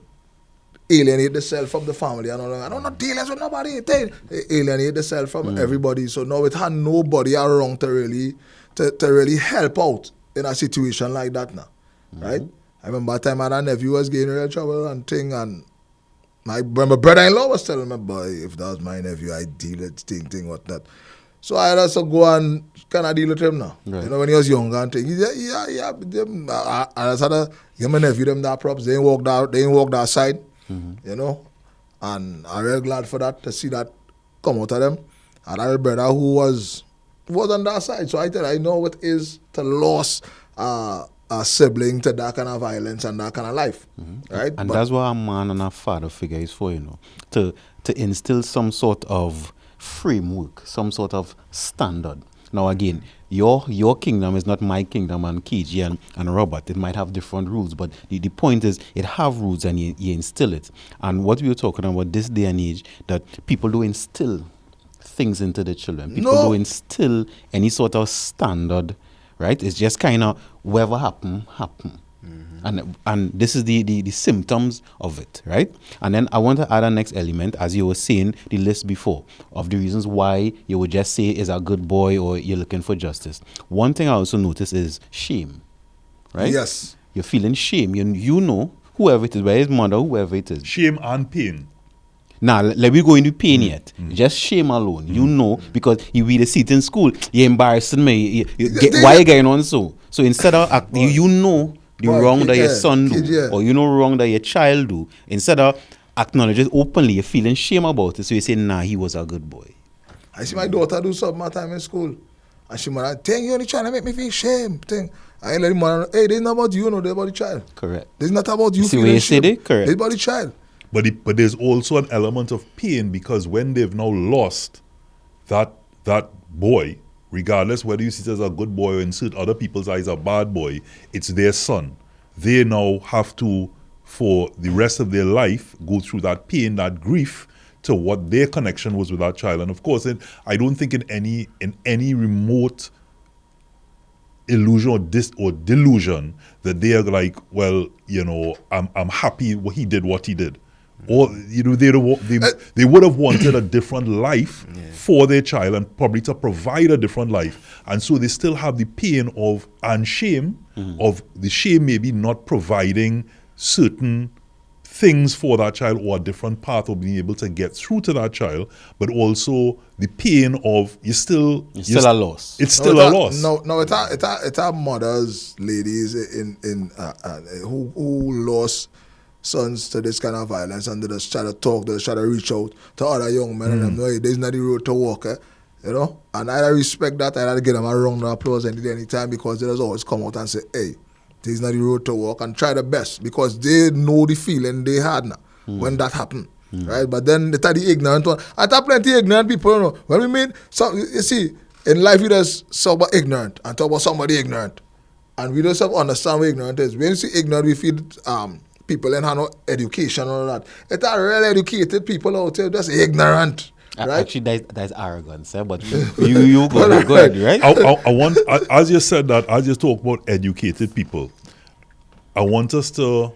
alienate themselves from the family and all that. I don't know dealings with nobody. They alienate themselves from everybody. So now it had nobody around to really help out in a situation like that now. Right? I remember a time I had a nephew was getting in real trouble and thing, and my brother-in-law was telling me, boy, if that was my nephew, I'd deal with thing, what that. So I had to go and kind of deal with him now. Right. You know, when he was younger and thing. Yeah. I just had to give my nephew them that props. They ain't walk that side. You know, and I'm real glad for that, to see that come out of them. And I had a brother who was on that side, so I know what it is to lose a sibling to that kind of violence and that kind of life, right? And But that's what a man and a father figure is for, you know, to instill some sort of framework, some sort of standard. Now again, your kingdom is not my kingdom, and KG and Robert. It might have different rules, but the point is it have rules and you instill it. And what we were talking about this day and age, that people do instill things into the children. People No. do instill any sort of standard, right? It's just kind of whatever happen. And this is the symptoms of it, right? And then I want to add a next element, as you were saying, the list before, of the reasons why you would just say is a good boy or you're looking for justice. One thing I also notice is shame, right? Yes. You're feeling shame. You know, whoever it is, whether it's mother, whoever it is. Shame and pain. Now, let me go into pain yet. Just shame alone. You know, because you read a seat in school, you're embarrassing me. Why are you going on so? So instead of, you know, the Boy, wrong that your yeah, son do, kid, yeah. or you know wrong that your child do, instead of acknowledge it openly, you're feeling shame about it, so you say, nah, he was a good boy. I see my daughter do something my time in school, and she might think you only trying to make me feel shame. Thing. I ain't let him know, hey, this is not about you, no, this about the child. Correct. This is not about you See where feeling you shame. said it? Correct. This about the child. But there's also an element of pain, because when they've now lost that boy, regardless whether you see it as a good boy or in certain other people's eyes a bad boy, it's their son. They now have to, for the rest of their life, go through that pain, that grief, to what their connection was with that child. And of course, I don't think in any remote illusion or delusion that they are like, well, you know, I'm happy he did what he did. Or, you know, they would have wanted a different life for their child, and probably to provide a different life. And so they still have the pain and shame of the shame maybe not providing certain things for that child, or a different path of being able to get through to that child, but also the pain of It's still a loss. It's still a loss. No, it's our mothers, ladies who lost sons to this kind of violence, and they just try to talk, they just try to reach out to other young men and them know, hey, there's not the road to walk, you know. And I respect that. I give them a round of applause anytime, because they just always come out and say, hey, this is not the road to walk, and try the best, because they know the feeling they had now when that happened. Right? But then they are the ignorant one. I thought plenty of ignorant people, you know. When we mean, so, you see, in life we just talk about ignorant and talk about somebody ignorant. And we just have to understand what ignorant is. When you see ignorant, we feel people in no education and all that. It's a real educated people out there just ignorant. Right? Actually, that's arrogance, but you go ahead, right? I want, as you said that, as you talk about educated people, I want us to,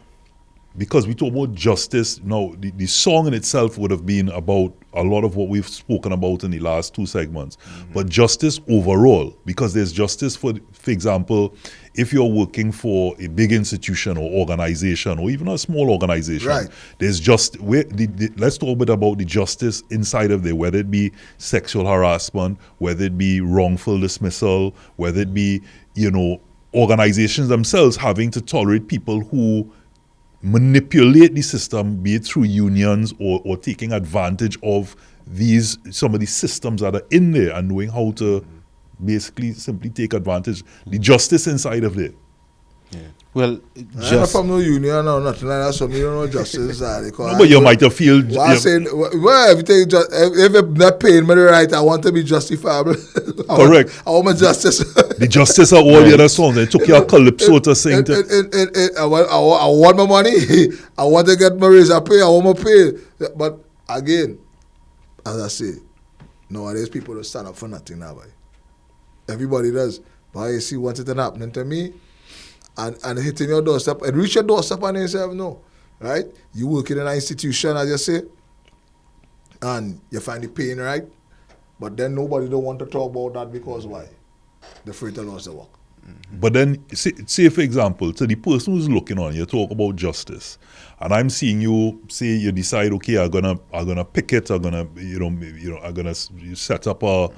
because we talk about justice, now the song in itself would have been about a lot of what we've spoken about in the last two segments, but justice overall, because there's justice for example, if you're working for a big institution or organization, or even a small organization, right, there's just, let's talk a bit about the justice inside of there, whether it be sexual harassment, whether it be wrongful dismissal, whether it be, you know, organizations themselves having to tolerate people who manipulate the system, be it through unions or taking advantage of some of the systems that are in there, and knowing how to basically simply take advantage. The justice inside of it. Yeah. Well, I'm not just from no union or nothing like that, so me don't know justice. No, but you might have feel. Well, I say, well, everything just if it's not paying me the right, I want to be justifiable. Correct. I want my justice. The justice of all the other songs. They took your Calypso to sing to. I want my money. I want to get my raise. I pay. I want my pay. But again, as I say, nowadays people don't stand up for nothing now, boy. Everybody does. But you see what's it happening to me, and hitting your doorstep, and reach your doorstep and yourself, no, right? You work in an institution, as you say, and you find the pain, right? But then nobody don't want to talk about that because why? They're afraid to lose the work. But then, say for example, to the person who's looking on, you talk about justice, and I'm seeing you say you decide, okay, I'm gonna picket, I'm gonna set up a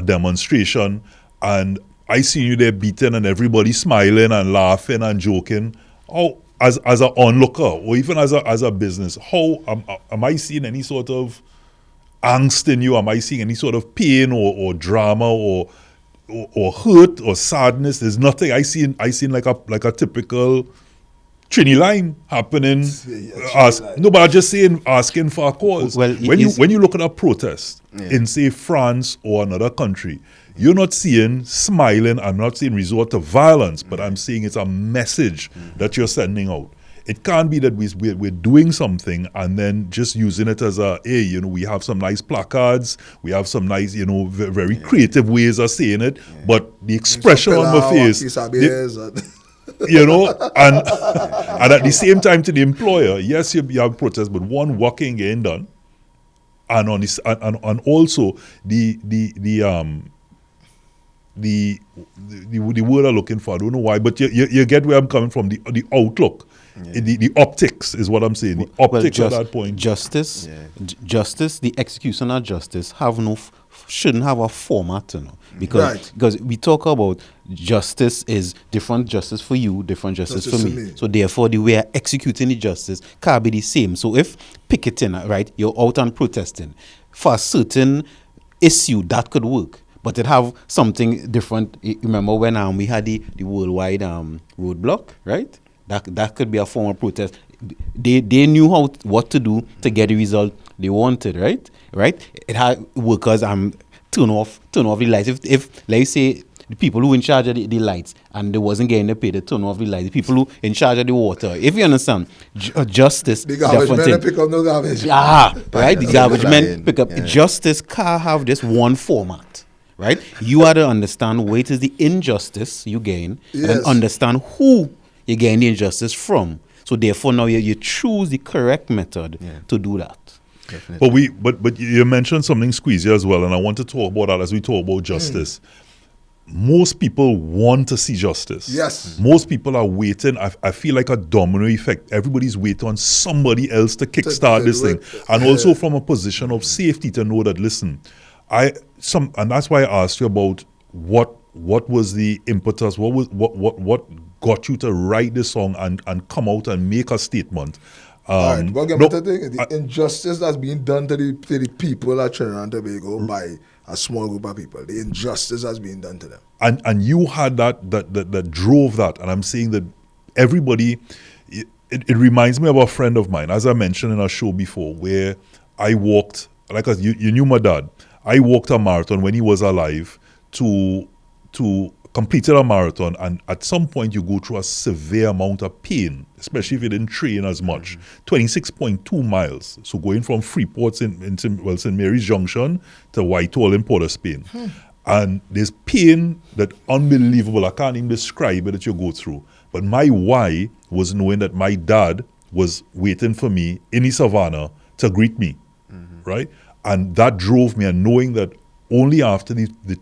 demonstration, and I see you there beating and everybody smiling and laughing and joking. How, as an onlooker or even as a business, how am I seeing any sort of angst in you? Am I seeing any sort of pain or drama or hurt or sadness? There's nothing. I seen like a typical Trini line happening. No, but I'm just saying, asking for a cause. Well, when you look at a protest in say France or another country, you're not seeing smiling. I'm not seeing resort to violence, but I'm saying it's a message that you're sending out. It can't be that we're doing something and then just using it as a, hey, we have some nice placards, we have some nice, very creative ways of saying it, but the expression on my face, and at the same time to the employer, yes, you have protest, but one, working getting done, and on this, and also the word I'm looking for, I don't know why, but you get where I'm coming from, the outlook. The optics is what I'm saying. The optics at that point. Justice, the execution of justice shouldn't have a format, because we talk about justice is different justice for you, different justice for me. So therefore, the way of executing the justice can't be the same. So if picketing, right, you're out and protesting for a certain issue, that could work. But it have something different. Remember when we had the worldwide roadblock, right? That could be a form of protest. They knew what to do to get the result they wanted, right? It had workers turn off the lights. If let's say the people who in charge of the lights and they wasn't getting the pay to turn off the lights, the people who in charge of the water, if you understand, justice. The garbage men pick up no garbage. Right. The garbage men pick up. Justice can't have this one format. Right? You have to understand where it is the injustice you gain and understand who you gain the injustice from. So therefore now you choose the correct method to do that. Definitely. But you mentioned something, Squeezy, as well, and I want to talk about that as we talk about justice. Most people want to see justice. Yes. Most people are waiting. I feel like a domino effect. Everybody's waiting on somebody else to kickstart this thing. And also from a position of safety to know that, listen, and that's why I asked you about what was the impetus, what got you to write this song and come out and make a statement. The injustice that's being done to the people of Trinidad and Tobago by a small group of people, the injustice that's being done to them. And you had that drove that, and I'm saying that everybody, it reminds me of a friend of mine, as I mentioned in our show before, where I walked, like you knew my dad, I walked a marathon when he was alive to completed a marathon, and at some point you go through a severe amount of pain, especially if you didn't train as much. 26.2 miles. So going from Freeport in St. Mary's Junction to Whitehall in Port of Spain. And there's pain that unbelievable. I can't even describe it that you go through. But my why was knowing that my dad was waiting for me in the savannah to greet me, right? And that drove me, and knowing that only after the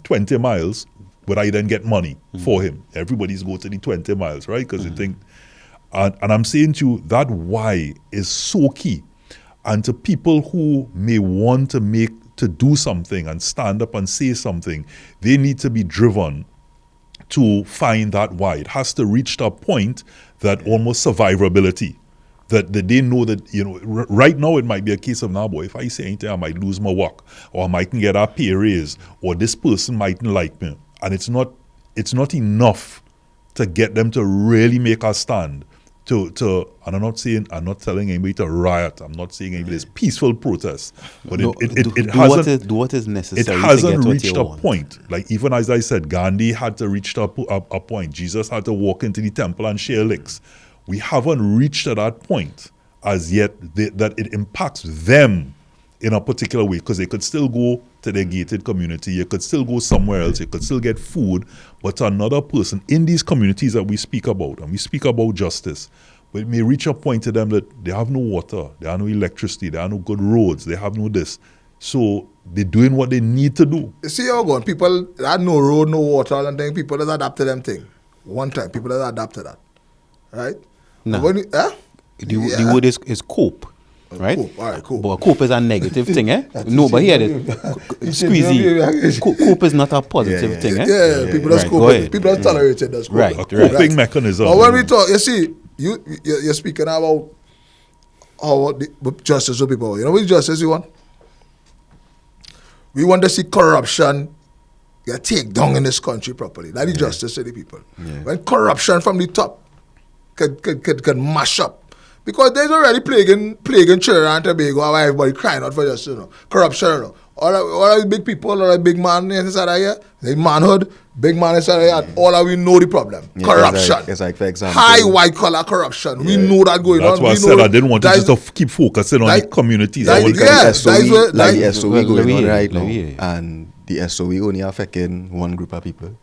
20 miles would I then get money for him. Everybody's go to the 20 miles, right? Because they think, and I'm saying to you, that why is so key. And to people who may want to do something and stand up and say something, they need to be driven to find that why. It has to reach to a point that almost survivability. That they know that, right now it might be a case of, now, boy, if I say anything, I might lose my work, or I mightn't get a pay raise, or this person mightn't like me. And it's not enough to get them to really make a stand. And I'm not telling anybody to riot. I'm not saying anybody it's peaceful protest. But No, it hasn't do what is necessary. it to hasn't get what reached you a want. point. Like even as I said, Gandhi had to reach a point. Jesus had to walk into the temple and share licks. We haven't reached to that point as yet that it impacts them in a particular way, because they could still go to their gated community, you could still go somewhere else, you could still get food, but to another person in these communities that we speak about, and we speak about justice, but it may reach a point to them that they have no water, they have no electricity, they have no good roads, they have no this. So they're doing what they need to do. You see how going? People had no road, no water, and then people just adapt to them thing. One time, people just adapt to that. Right? No. When you, The word is cope. Right? Cope. All right, cope. But cope is a negative thing, eh? No, but here it is. Squeezy. Cope is not a positive thing, eh? Yeah, people just Right, cope. go ahead. People just tolerate it. That's cope. Right, A right. coping mechanism. But when we talk, you see, you're speaking about how the justice of people. You know what justice we want? We want to see corruption get take down in this country properly. That's the justice of the people. Yeah. When corruption from the top can mash up. Because there's already plaguing Trinidad and Tobago, how everybody crying out for justice, corruption, all the big people, all the big man inside of here, the manhood, big man inside of here, all of we know the problem. Yeah, Corruption. it's like, for example, High white collar corruption. We know that going That's on. why I We said know I didn't want you that just to keep focusing on the communities. I that- want yeah. the that's SOE, what- like the that- SOE Let going me on hear, right let now, me hear. and the SOE only affecting one group of people.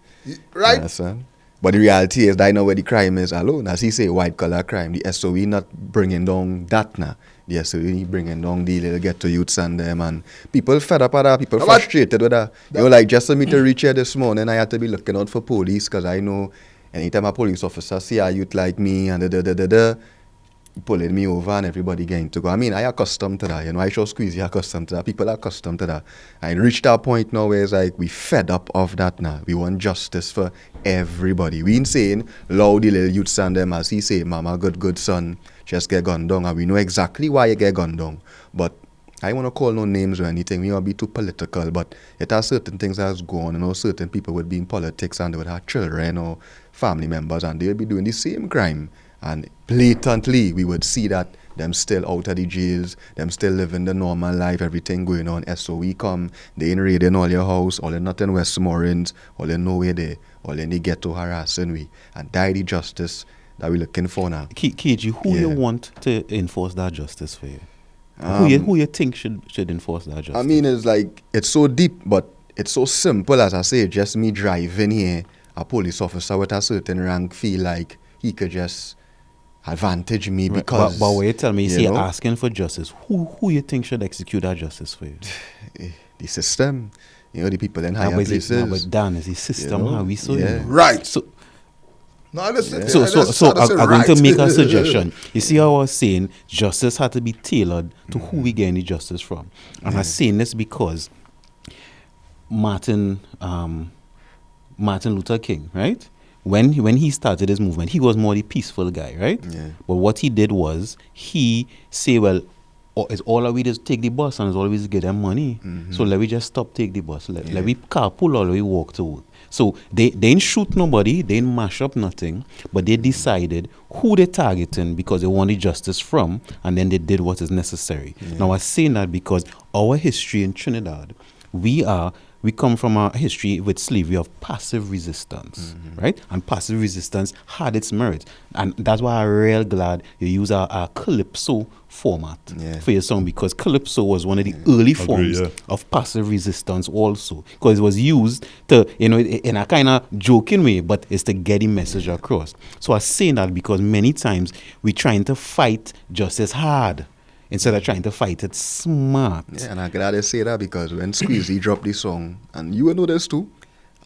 right? Understand? But the reality is that I know where the crime is alone. As he say, white collar crime. The SOE not bringing down that now. The SOE bringing down the little ghetto youths and them, and people fed up with that. People But- frustrated with that. You know, like just for me to reach here this morning, I had to be looking out for police because I know anytime a police officer see a youth like me and pulling me over and everybody getting to go. I mean, I accustomed to that. You know, I show Squeezy accustomed to that. People are accustomed to that. And it reached that point now where it's like we fed up of that now. We want justice for everybody. We ain't saying loud the little youths and them as he say, mama, good son, just get gunned down. And we know exactly why you get gunned down. But I want to call no names or anything. We don't be too political, but it has certain things that's going on. You know, certain people would be in politics and they would have children or family members and they would be doing the same crime. And blatantly, we would see that them still out of the jails, them still living the normal life, everything going on. SOE come, they ain't raiding all your house, all in not in Westmoreland, all in nowhere there, all in the ghetto harassing we. And that the justice that we looking for now. KG, who you Yeah. want to enforce that justice for you? Who you think should enforce that justice? I mean, it's like, it's so deep, but it's so simple, as I say, just me driving here, a police officer with a certain rank feel like he could just advantage me Right, because... but what you tell me, you say know, asking for justice. Who you think should execute that justice for you? the system, you know, the people in Now, higher but places. but Dan, is the system You know, how we saw yeah. it? Right. So, No, listen. So, I'm going to make a right. suggestion. You see how I was saying justice had to be tailored to who we getting the justice from. And I'm saying this because Martin Luther King, right? When he started his movement, he was more the peaceful guy, right? Yeah. But what he did was he say, well, it's all we just take the bus and it's always get them money. So let me just stop take the bus. Let we carpool or let we walk to work. So they didn't shoot nobody, they didn't mash up nothing, but they decided who they're targeting because they wanted justice from, and then they did what is necessary. Now I'm saying that because our history in Trinidad, we come from a history with slavery of passive resistance, right? And passive resistance had its merit. And that's why I'm real glad you use our Calypso format for your song, because Calypso was one of the early forms of passive resistance also. Because it was used to, in a kind of joking way, but it's to get the message across. So I'm saying that because many times we're trying to fight justice hard instead of trying to fight it smart. Yeah, and I'm glad they say that because when Squeezy dropped this song, and you will know this too,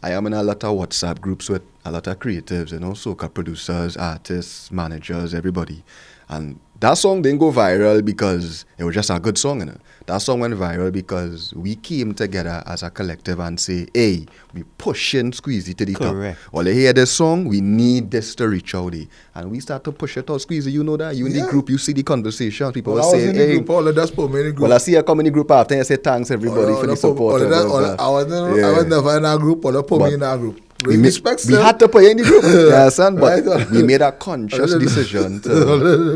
I am in a lot of WhatsApp groups with a lot of creatives, soca producers, artists, managers, everybody. And that song didn't go viral because it was just a good song, That song went viral because we came together as a collective and say, hey, we pushing Squeezy to the Correct. top. While they hear this song, we need this to reach out there. And we start to push it out. Squeezy, you know that? You in the group, you see the conversation. People Well, will I was say, in the hey, group, all of that's for me in the group. well, I see you come in the group after and say thanks everybody for the support. I was never in a group, or put me in a group. We respect we still. had to put you in the group. You understand? But Right. we made a conscious decision to.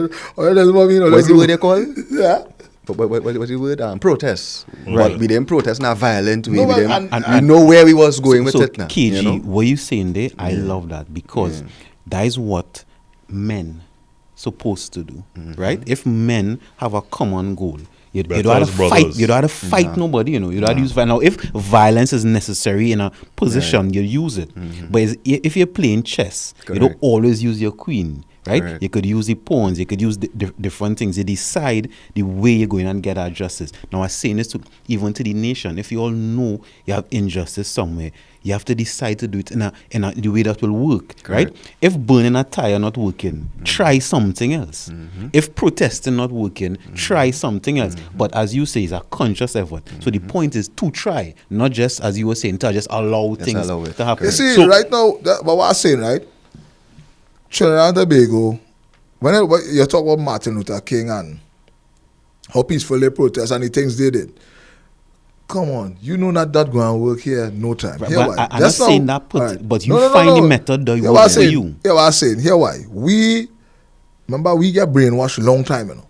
That's what I mean. What's the word they call? Yeah. What's the word? Protest. Right. But we didn't protest in a violent way. No, we, but- didn't, and- we know where we was going with so it now. KG, you know? what you saying there, I love that because that is what men supposed to do, right? If men have a common goal, you Better don't have as to fight. brothers. You don't have to fight nobody. You know, you don't have to use violence. Now, if violence is necessary in a position, you use it. But if you're playing chess, you don't Correct. always use your queen. Right? Correct. You could use the pawns, you could use different things. You decide the way you're going and get our justice. Now, I'm saying this to even to the nation. If you all know you have injustice somewhere, you have to decide to do it in the way that will work. Right? If burning a tire not working, try something else. If protesting not working, try something else. But as you say, it's a conscious effort. So the point is to try, not just as you were saying, to just allow things allow it. to happen. You see, So- right now, but what I'm saying, right? Trinidad and Tobago, when you talk about Martin Luther King and how peaceful they protest and the things they did, come on, you know that going to work here no time. Right, Here but why. I'm not saying that but you find the method that Here works what I'm for saying. you. Here what I'm saying. Here why. Remember, we get brainwashed long time, you know.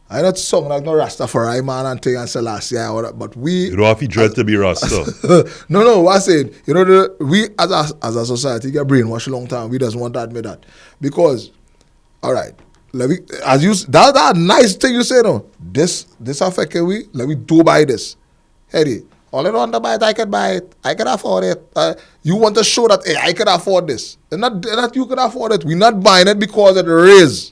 I not song like no Rastafari man and thing and Selassie or that, but we. You don't have to dread to be Rasta. No, what I said, you know, we as a society get brainwashed a long time. We doesn't want to admit that. Because, all right, let me, as you, that nice thing you say, no, this affect we, let me do buy this. Hey, all I want to buy it, I can buy it. I can afford it. You want to show that, hey, I can afford this. And not you can afford it. We're not buying it because it is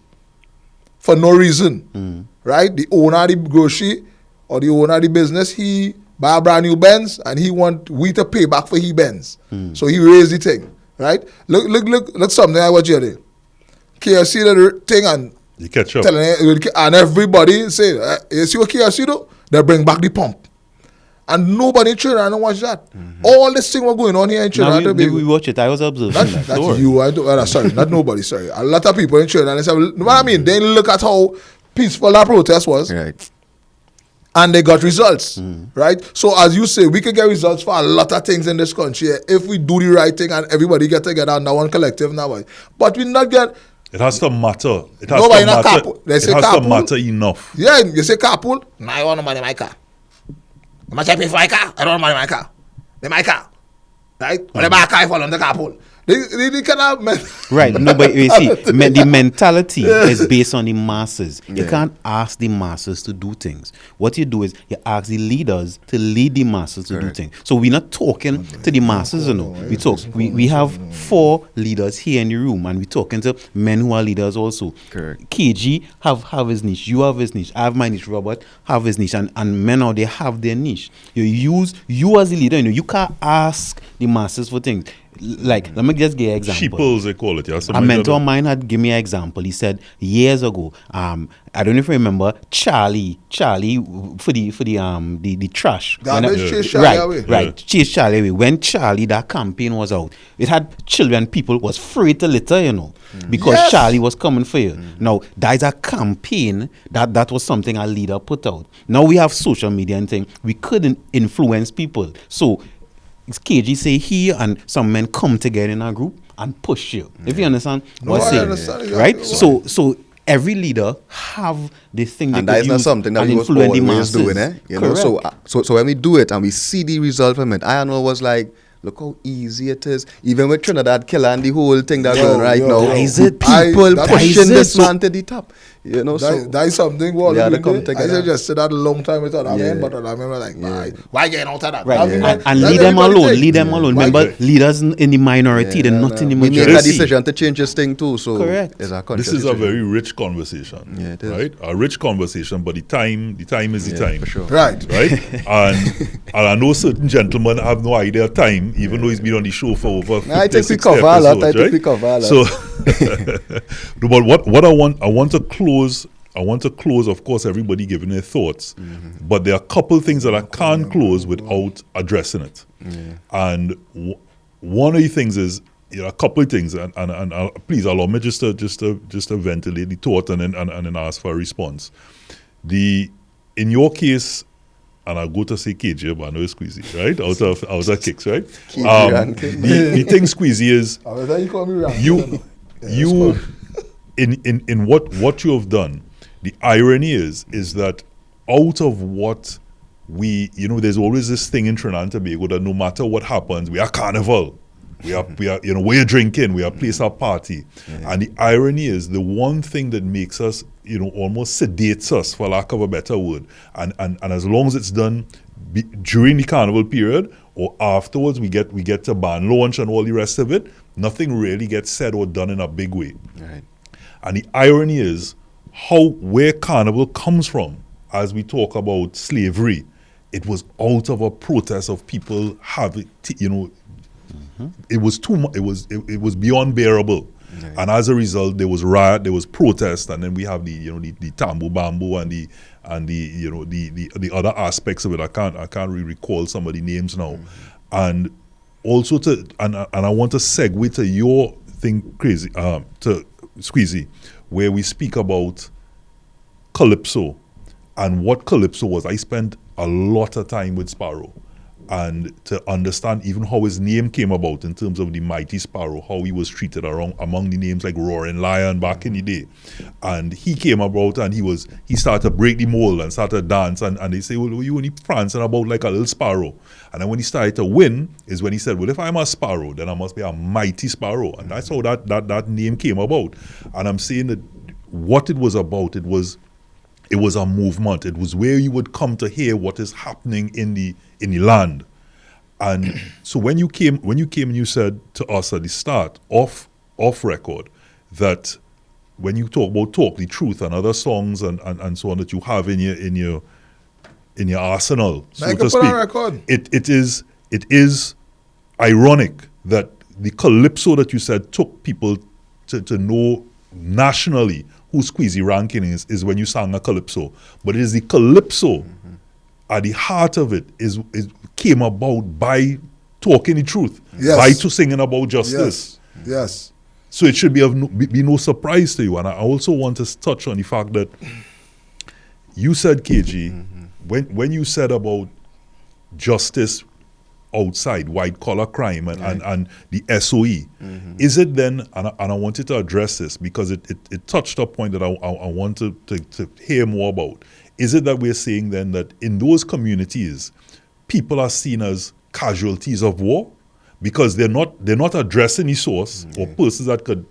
for no reason. Right? The owner of the grocery or the owner of the business, he buy a brand new Benz and he want we to pay back for his Benz. So he raised the thing. Right? Look something like what you did. KFC the thing and You catch up. telling and everybody say, you see what KFC do? They bring back the pump. And nobody in Trinidad don't watch that. All this thing was going on here in Now Trinidad. we watch it. I was observing that. That's Don't worry. you. I don't, sorry, not nobody. Sorry, a lot of people in Trinidad. They say, what I mean, they look at how peaceful that protest was, Right. and they got results. Right. So as you say, we can get results for a lot of things in this country if we do the right thing and everybody get together under one collective now. But we not get. It has to matter. It has Nobody to in a matter. carpool. They It say has to carpool. matter enough. Yeah, you say carpool. Nah, I want no money in my car. How much I pay for my car? I don't want money in my car. In my car. Right? When I buy a car, I fall on the carpool. They cannot. Right, no, but you see, the mentality is based on the masses. You can't ask the masses to do things. What you do is you ask the leaders to lead the masses to do things. So we're not talking to the masses, you know. We have 4 leaders here in the room, and we're talking to men who are leaders also. Correct. KG have his niche, you have his niche, I have my niche, Robert have his niche, and men out there have their niche. You as a leader, you know, you can't ask the masses for things. Like, let me just give you an example. Sheeples, they call it. Yeah? A mentor of mine had given me an example. He said years ago, I don't know if you remember Charlie for the trash. Garbage chase Charlie away. Right, chase Charlie away. When Charlie, that campaign was out, it had children, people was afraid to litter, you know, because Yes. Charlie was coming for you. Now, that is a campaign that was something a leader put out. Now we have social media and thing. We couldn't influence people. So KG say he and some men come together in a group and push you. If you understand what I I'm saying, understand exactly right? what So every leader have the thing they And could that is not use something that and we was influence the always masses. doing, eh? You know, Correct. so when we do it and we see the result from it, I know was like, look how easy it is. Even with Trinidad Killer and the whole thing that's going right now, That is it. people That pushing is it. this man to the top. You know, That is something what we had to we come did. I together. suggested that a long time without I Yeah. mean, but I remember like, why getting out of that? Right, That- and that's lead them everybody alone. think. Lead them alone. Why Remember, get- leaders in the minority, they're not in the we make a majority. decision to change this thing too. So Correct. it's a This conscious is a decision. very rich conversation. Yeah, it is. Right? A rich conversation, but the time is the time. for sure. Right. Right? and I know certain gentlemen have no idea of time, even though he's been on the show for over 50, I think we 60 cover a lot. episodes, I think right? we cover a lot. So, no, but what I want to close. I want to close, of course, everybody giving their thoughts, but there are a couple things that I can't close without addressing it. And one of the things is, a couple of things, and please allow me just to ventilate the thought and then ask for a response. In your case, and I go to say KJ, but I know it's Squeezy, right? Out of kicks, right? KJ Rankin. The thing Squeezy is I was like, you call me Rankin. you in what you have done. The irony is that out of what we, there's always this thing in Trinidad and Tobago that no matter what happens, we are carnival. We are, we're drinking, we are place our party. Yeah. And the irony is the one thing that makes us, almost sedates us, for lack of a better word. And as long as it's done during the carnival period or afterwards, we get to band launch and all the rest of it, nothing really gets said or done in a big way. Right. And the irony is where carnival comes from. As we talk about slavery, it was out of a protest of people having, it was too much. It was beyond bearable, Right. and as a result, there was riot, there was protest, and then we have the tambu bamboo and the other aspects of it. I can't really recall some of the names now, and also and I want to segue to your thing, crazy to Squeezy, where we speak about Calypso and what Calypso was. I spent a lot of time with Sparrow, and to understand even how his name came about in terms of the mighty Sparrow, how he was treated among the names like Roaring Lion back in the day. And he came about and he started to break the mold and started to dance, and they say, well, you only prancing about like a little sparrow. And then when he started to win is when he said, well, if I'm a sparrow, then I must be a mighty sparrow. And that's how that name came about. And I'm saying that what it was about, it was a movement. It was where you would come to hear what is happening in the land. And so when you came and you said to us at the start, off record, that when you talk about Talk the Truth and other songs and so on that you have in your arsenal, so Like to I put on speak, record. it is ironic that the Calypso that you said took people to know nationally who Squeezy Rankin is when you sang a Calypso. But it is the Calypso at the heart of it is came about by talking the truth, Yes. by to singing about justice. Yes. So it should be no surprise to you. And I also want to touch on the fact that you said, KG, when you said about justice outside, white collar crime and the SOE, is it then, and I wanted to address this because it touched a point that I want to hear more about. Is it that we're saying then that in those communities, people are seen as casualties of war because they're not addressing the source or persons that could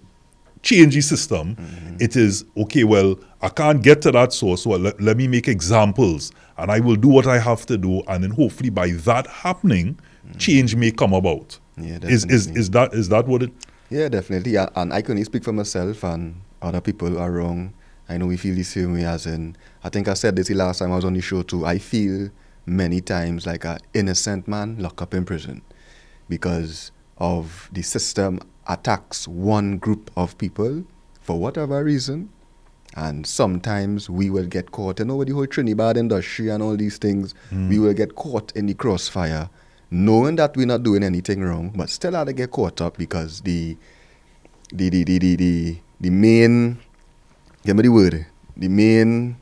change the system? It is, okay, well, I can't get to that source, so let me make examples and I will do what I have to do, and then hopefully by that happening, change may come about. Yeah, is that what it? Yeah, definitely. Yeah, and I can only speak for myself, and other people are wrong. I know we feel the same way, as in, I think I said this the last time I was on the show too. I feel many times like an innocent man locked up in prison because of the system attacks one group of people for whatever reason. And sometimes we will get caught, with the whole Trinidad industry and all these things, we will get caught in the crossfire, knowing that we're not doing anything wrong, but still have to get caught up because the main, give me the word, the main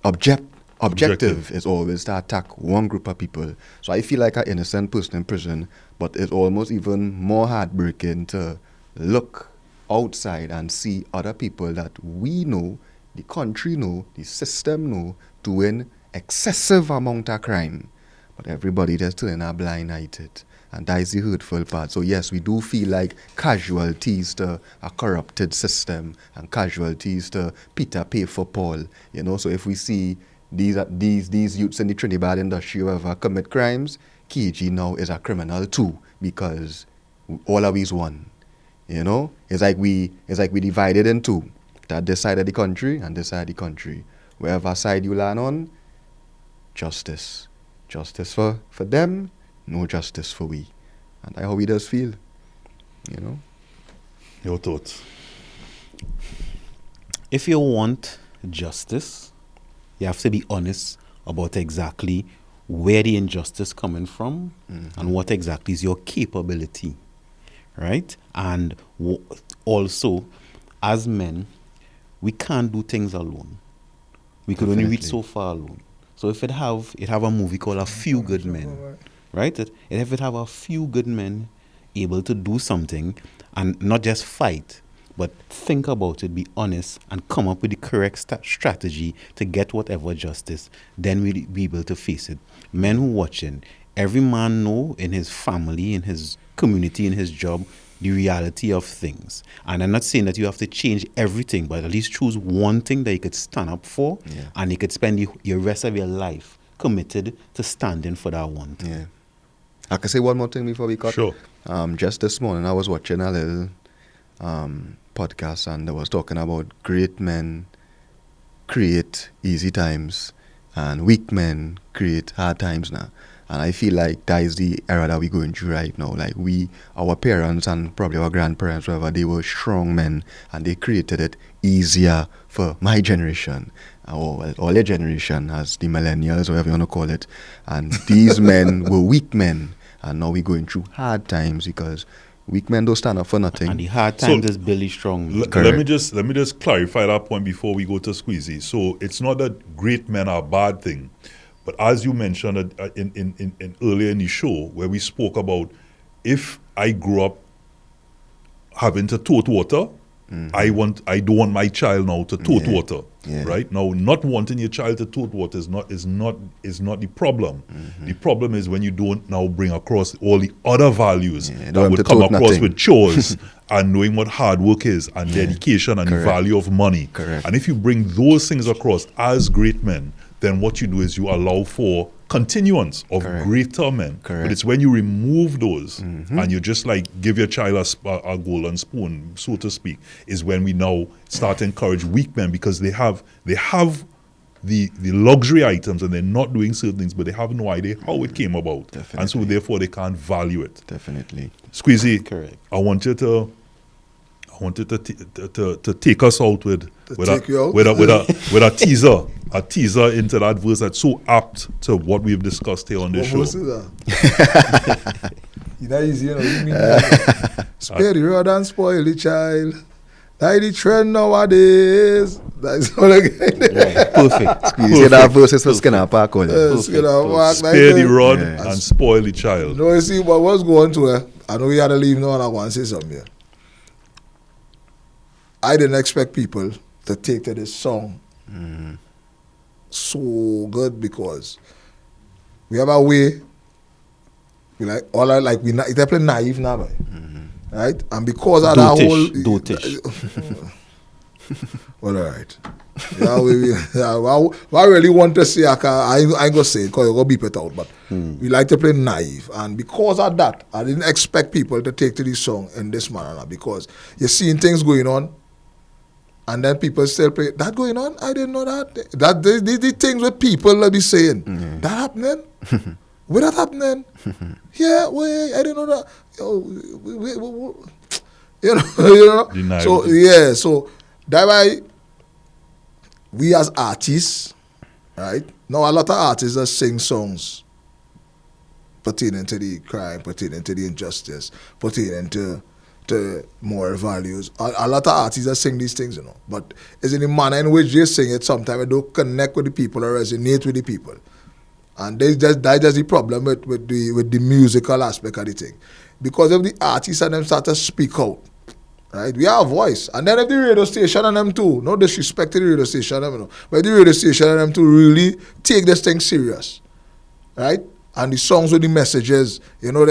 objective is always to attack one group of people. So I feel like an innocent person in prison, but it's almost even more heartbreaking to look outside and see other people that we know, the country know, the system know, doing excessive amount of crime. But everybody just turning a blind eye to it. And that is the hurtful part. So yes, we do feel like casualties to a corrupted system and casualties to Peter pay for Paul. So if we see these youths in the Trinidad industry who ever commit crimes, KG now is a criminal too, because all of us one. It's like we divided in two. That this side of the country and this side of the country. Wherever side you land on, justice. Justice for them, no justice for we. And that's how we does feel. Your thoughts? If you want justice, you have to be honest about exactly where the injustice coming from and what exactly is your capability, right? And also, as men, we can't do things alone. We could only reach so far alone. So if it have a movie called A Few Good Men, right? If it have a few good men able to do something and not just fight, but think about it, be honest, and come up with the correct strategy to get whatever justice, then we'll be able to face it. Men who watching, every man know in his family, in his community, in his job, the reality of things. And I'm not saying that you have to change everything, but at least choose one thing that you could stand up for, and you could spend your rest of your life committed to standing for that one thing. Yeah. I can say one more thing before we cut. Sure. Just this morning, I was watching a little podcast, and they was talking about great men create easy times, and weak men create hard times now. And I feel like that is the era that we're going through right now. Like our parents and probably our grandparents, whatever, they were strong men, and they created it easier for my generation, or all their generation, as the millennials, whatever you want to call it. And these men were weak men, and now we're going through hard times because weak men don't stand up for nothing. And the hard times is Billy Strong. Let me just clarify that point before we go to Squeezy. So it's not that great men are a bad thing, but as you mentioned in earlier in the show, where we spoke about, if I grew up having to tote water, I don't want my child now to tote water. Yeah. Right? Now, not wanting your child to tote water is not the problem. The problem is when you don't now bring across all the other values that would come across nothing. with chores and knowing what hard work is and dedication and the value of money. Correct. And if you bring those things across as great men, then what you do is you allow for continuance of greater men. Correct. But it's when you remove those and you just like give your child a golden spoon, so to speak, is when we now start to encourage weak men, because they have the luxury items and they're not doing certain things, but they have no idea how it came about. Definitely. And so therefore they can't value it. Definitely. Squeezy, Correct. I want you to take us out with a teaser into that verse that's so apt to what we've discussed here on this show. What verse is that? You know, easy, you know, you mean that? Spare the rod and spoil the child. That the trend nowadays. That's all again. Perfect. You see that verse is for Skinner Park. Spare the rod and spoil the child. No, you see, but what's going to I know we had to leave now, and I want to say something here. I didn't expect people to take to this song so good, because we have a way. We like all our, like we they play naive now, right? And because of that whole dotish. Well, all right. I really want to say, I ain't gonna say it because you're gonna beep it out, but we like to play naive, and because of that, I didn't expect people to take to this song in this manner, because you're seeing things going on. And then people still play, that going on? I didn't know that. That the things with people that be saying, that happening? Where that happening? Yeah, wait, I didn't know that. You know. So yeah, so that why we as artists, right? Now a lot of artists that sing songs pertaining to the crime, pertaining to the injustice, pertaining to moral values. A lot of artists that sing these things, you know, but it's in the manner in which they sing it, sometimes it don't connect with the people or resonate with the people. And that's just the problem with the musical aspect of the thing. Because if the artists and them start to speak out, right, we have a voice. And then if the radio station and them too, no disrespect to the radio station, you know, but the radio station and them too really take this thing serious, right? And the songs with the messages, you know,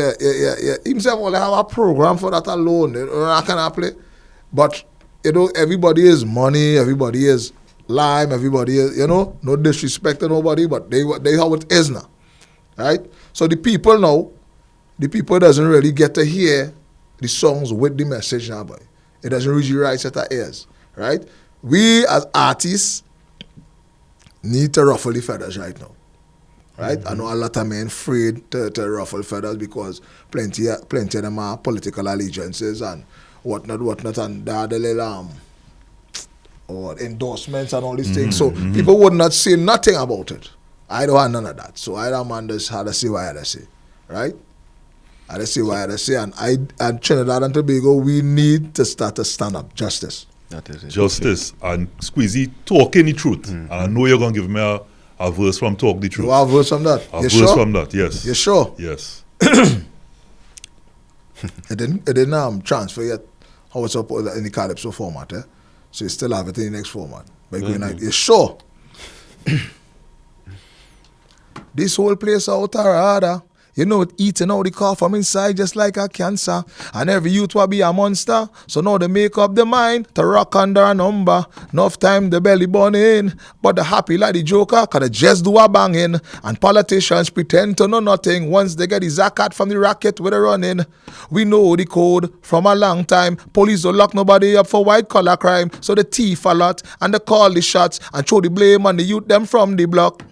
himself only have a program for that alone. You know, I cannot play. But, you know, everybody is money, everybody is lime, everybody is, you know, no disrespect to nobody, but they how it is now. Right? So the people doesn't really get to hear the songs with the message now, boy. It doesn't reach the right set of ears. Right? We as artists need to ruffle the feathers right now. Right? I know a lot of men afraid to ruffle feathers because plenty of them are political allegiances and whatnot, and the other little or endorsements and all these things. So people would not say nothing about it. I don't want none of that. So I don't understand how to say what I had to say. Right? I had to say what I had to say, and Trinidad and Tobago, we need to start to stand up. Justice. That is it. Justice. And Squeezy talking the truth. And I know you're gonna give me A verse from Talk the Truth. You have verse from that? A You verse sure? from that, yes. You sure? Yes. It didn't transfer yet. How it's up in the Calypso format, eh? So you still have it in the next format. But going like, you sure? This whole place out harder. You know it eating out the car from inside just like a cancer. And every youth will be a monster. So now they make up their mind to rock under a number. Enough time the belly burning. But the happy like the joker, cause they just do a banging. And politicians pretend to know nothing once they get the zakat from the racket where they're running. We know the code from a long time. Police don't lock nobody up for white collar crime. So they thief a lot and they call the shots and throw the blame on the youth them from the block.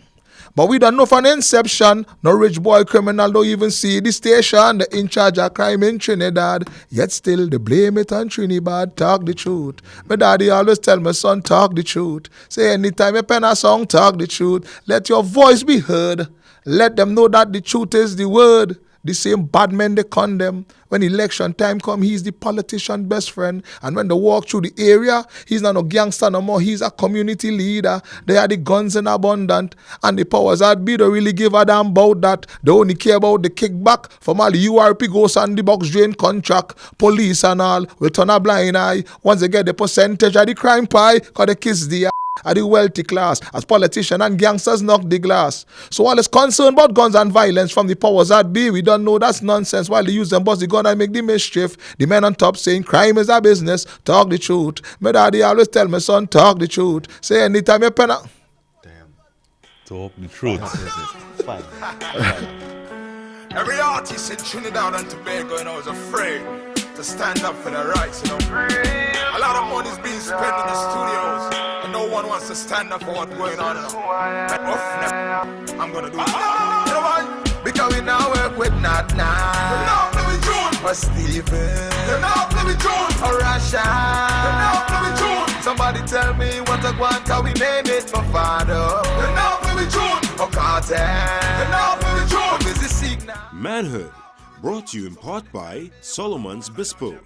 But we don't know from inception, no rich boy criminal don't even see the station. The in charge of crime in Trinidad. Yet still they blame it on Trinidad. Talk the truth. My daddy always tell my son, talk the truth. Say anytime you pen a song, talk the truth. Let your voice be heard. Let them know that the truth is the word. The same bad men they condemn. When election time come, he's the politician best friend. And when they walk through the area, he's not no gangster no more. He's a community leader. They are the guns in abundance. And the powers that be don't really give a damn about that. They only care about the kickback from all the URP goes and the box drain contract. Police and all will turn a blind eye once they get the percentage of the crime pie. Cause they kiss the are the wealthy class, as politicians and gangsters knock the glass. So all is concerned about guns and violence from the powers that be, we don't know that's nonsense. While they use them bust the gun and make the mischief. The men on top saying crime is a business, talk the truth. My daddy always tell my son, talk the truth. Say anytime you pen up. Talk the truth. Fine. Every artist in Trinidad and Tobago, is afraid to stand up for their rights, A lot of money is being spent in the studios, and no one wants to stand up for what's going on, I'm gonna do it. You know why? Because we now work with Not Now. We now play with June. For Steven. We now play with June. For Rasha. We now play with June. Somebody tell me what I want, cause we name it for Father. We now play with June. For Carter. We now play with June. For Busy Seek now. Manhood, brought to you in part by Solomon's Bespoke.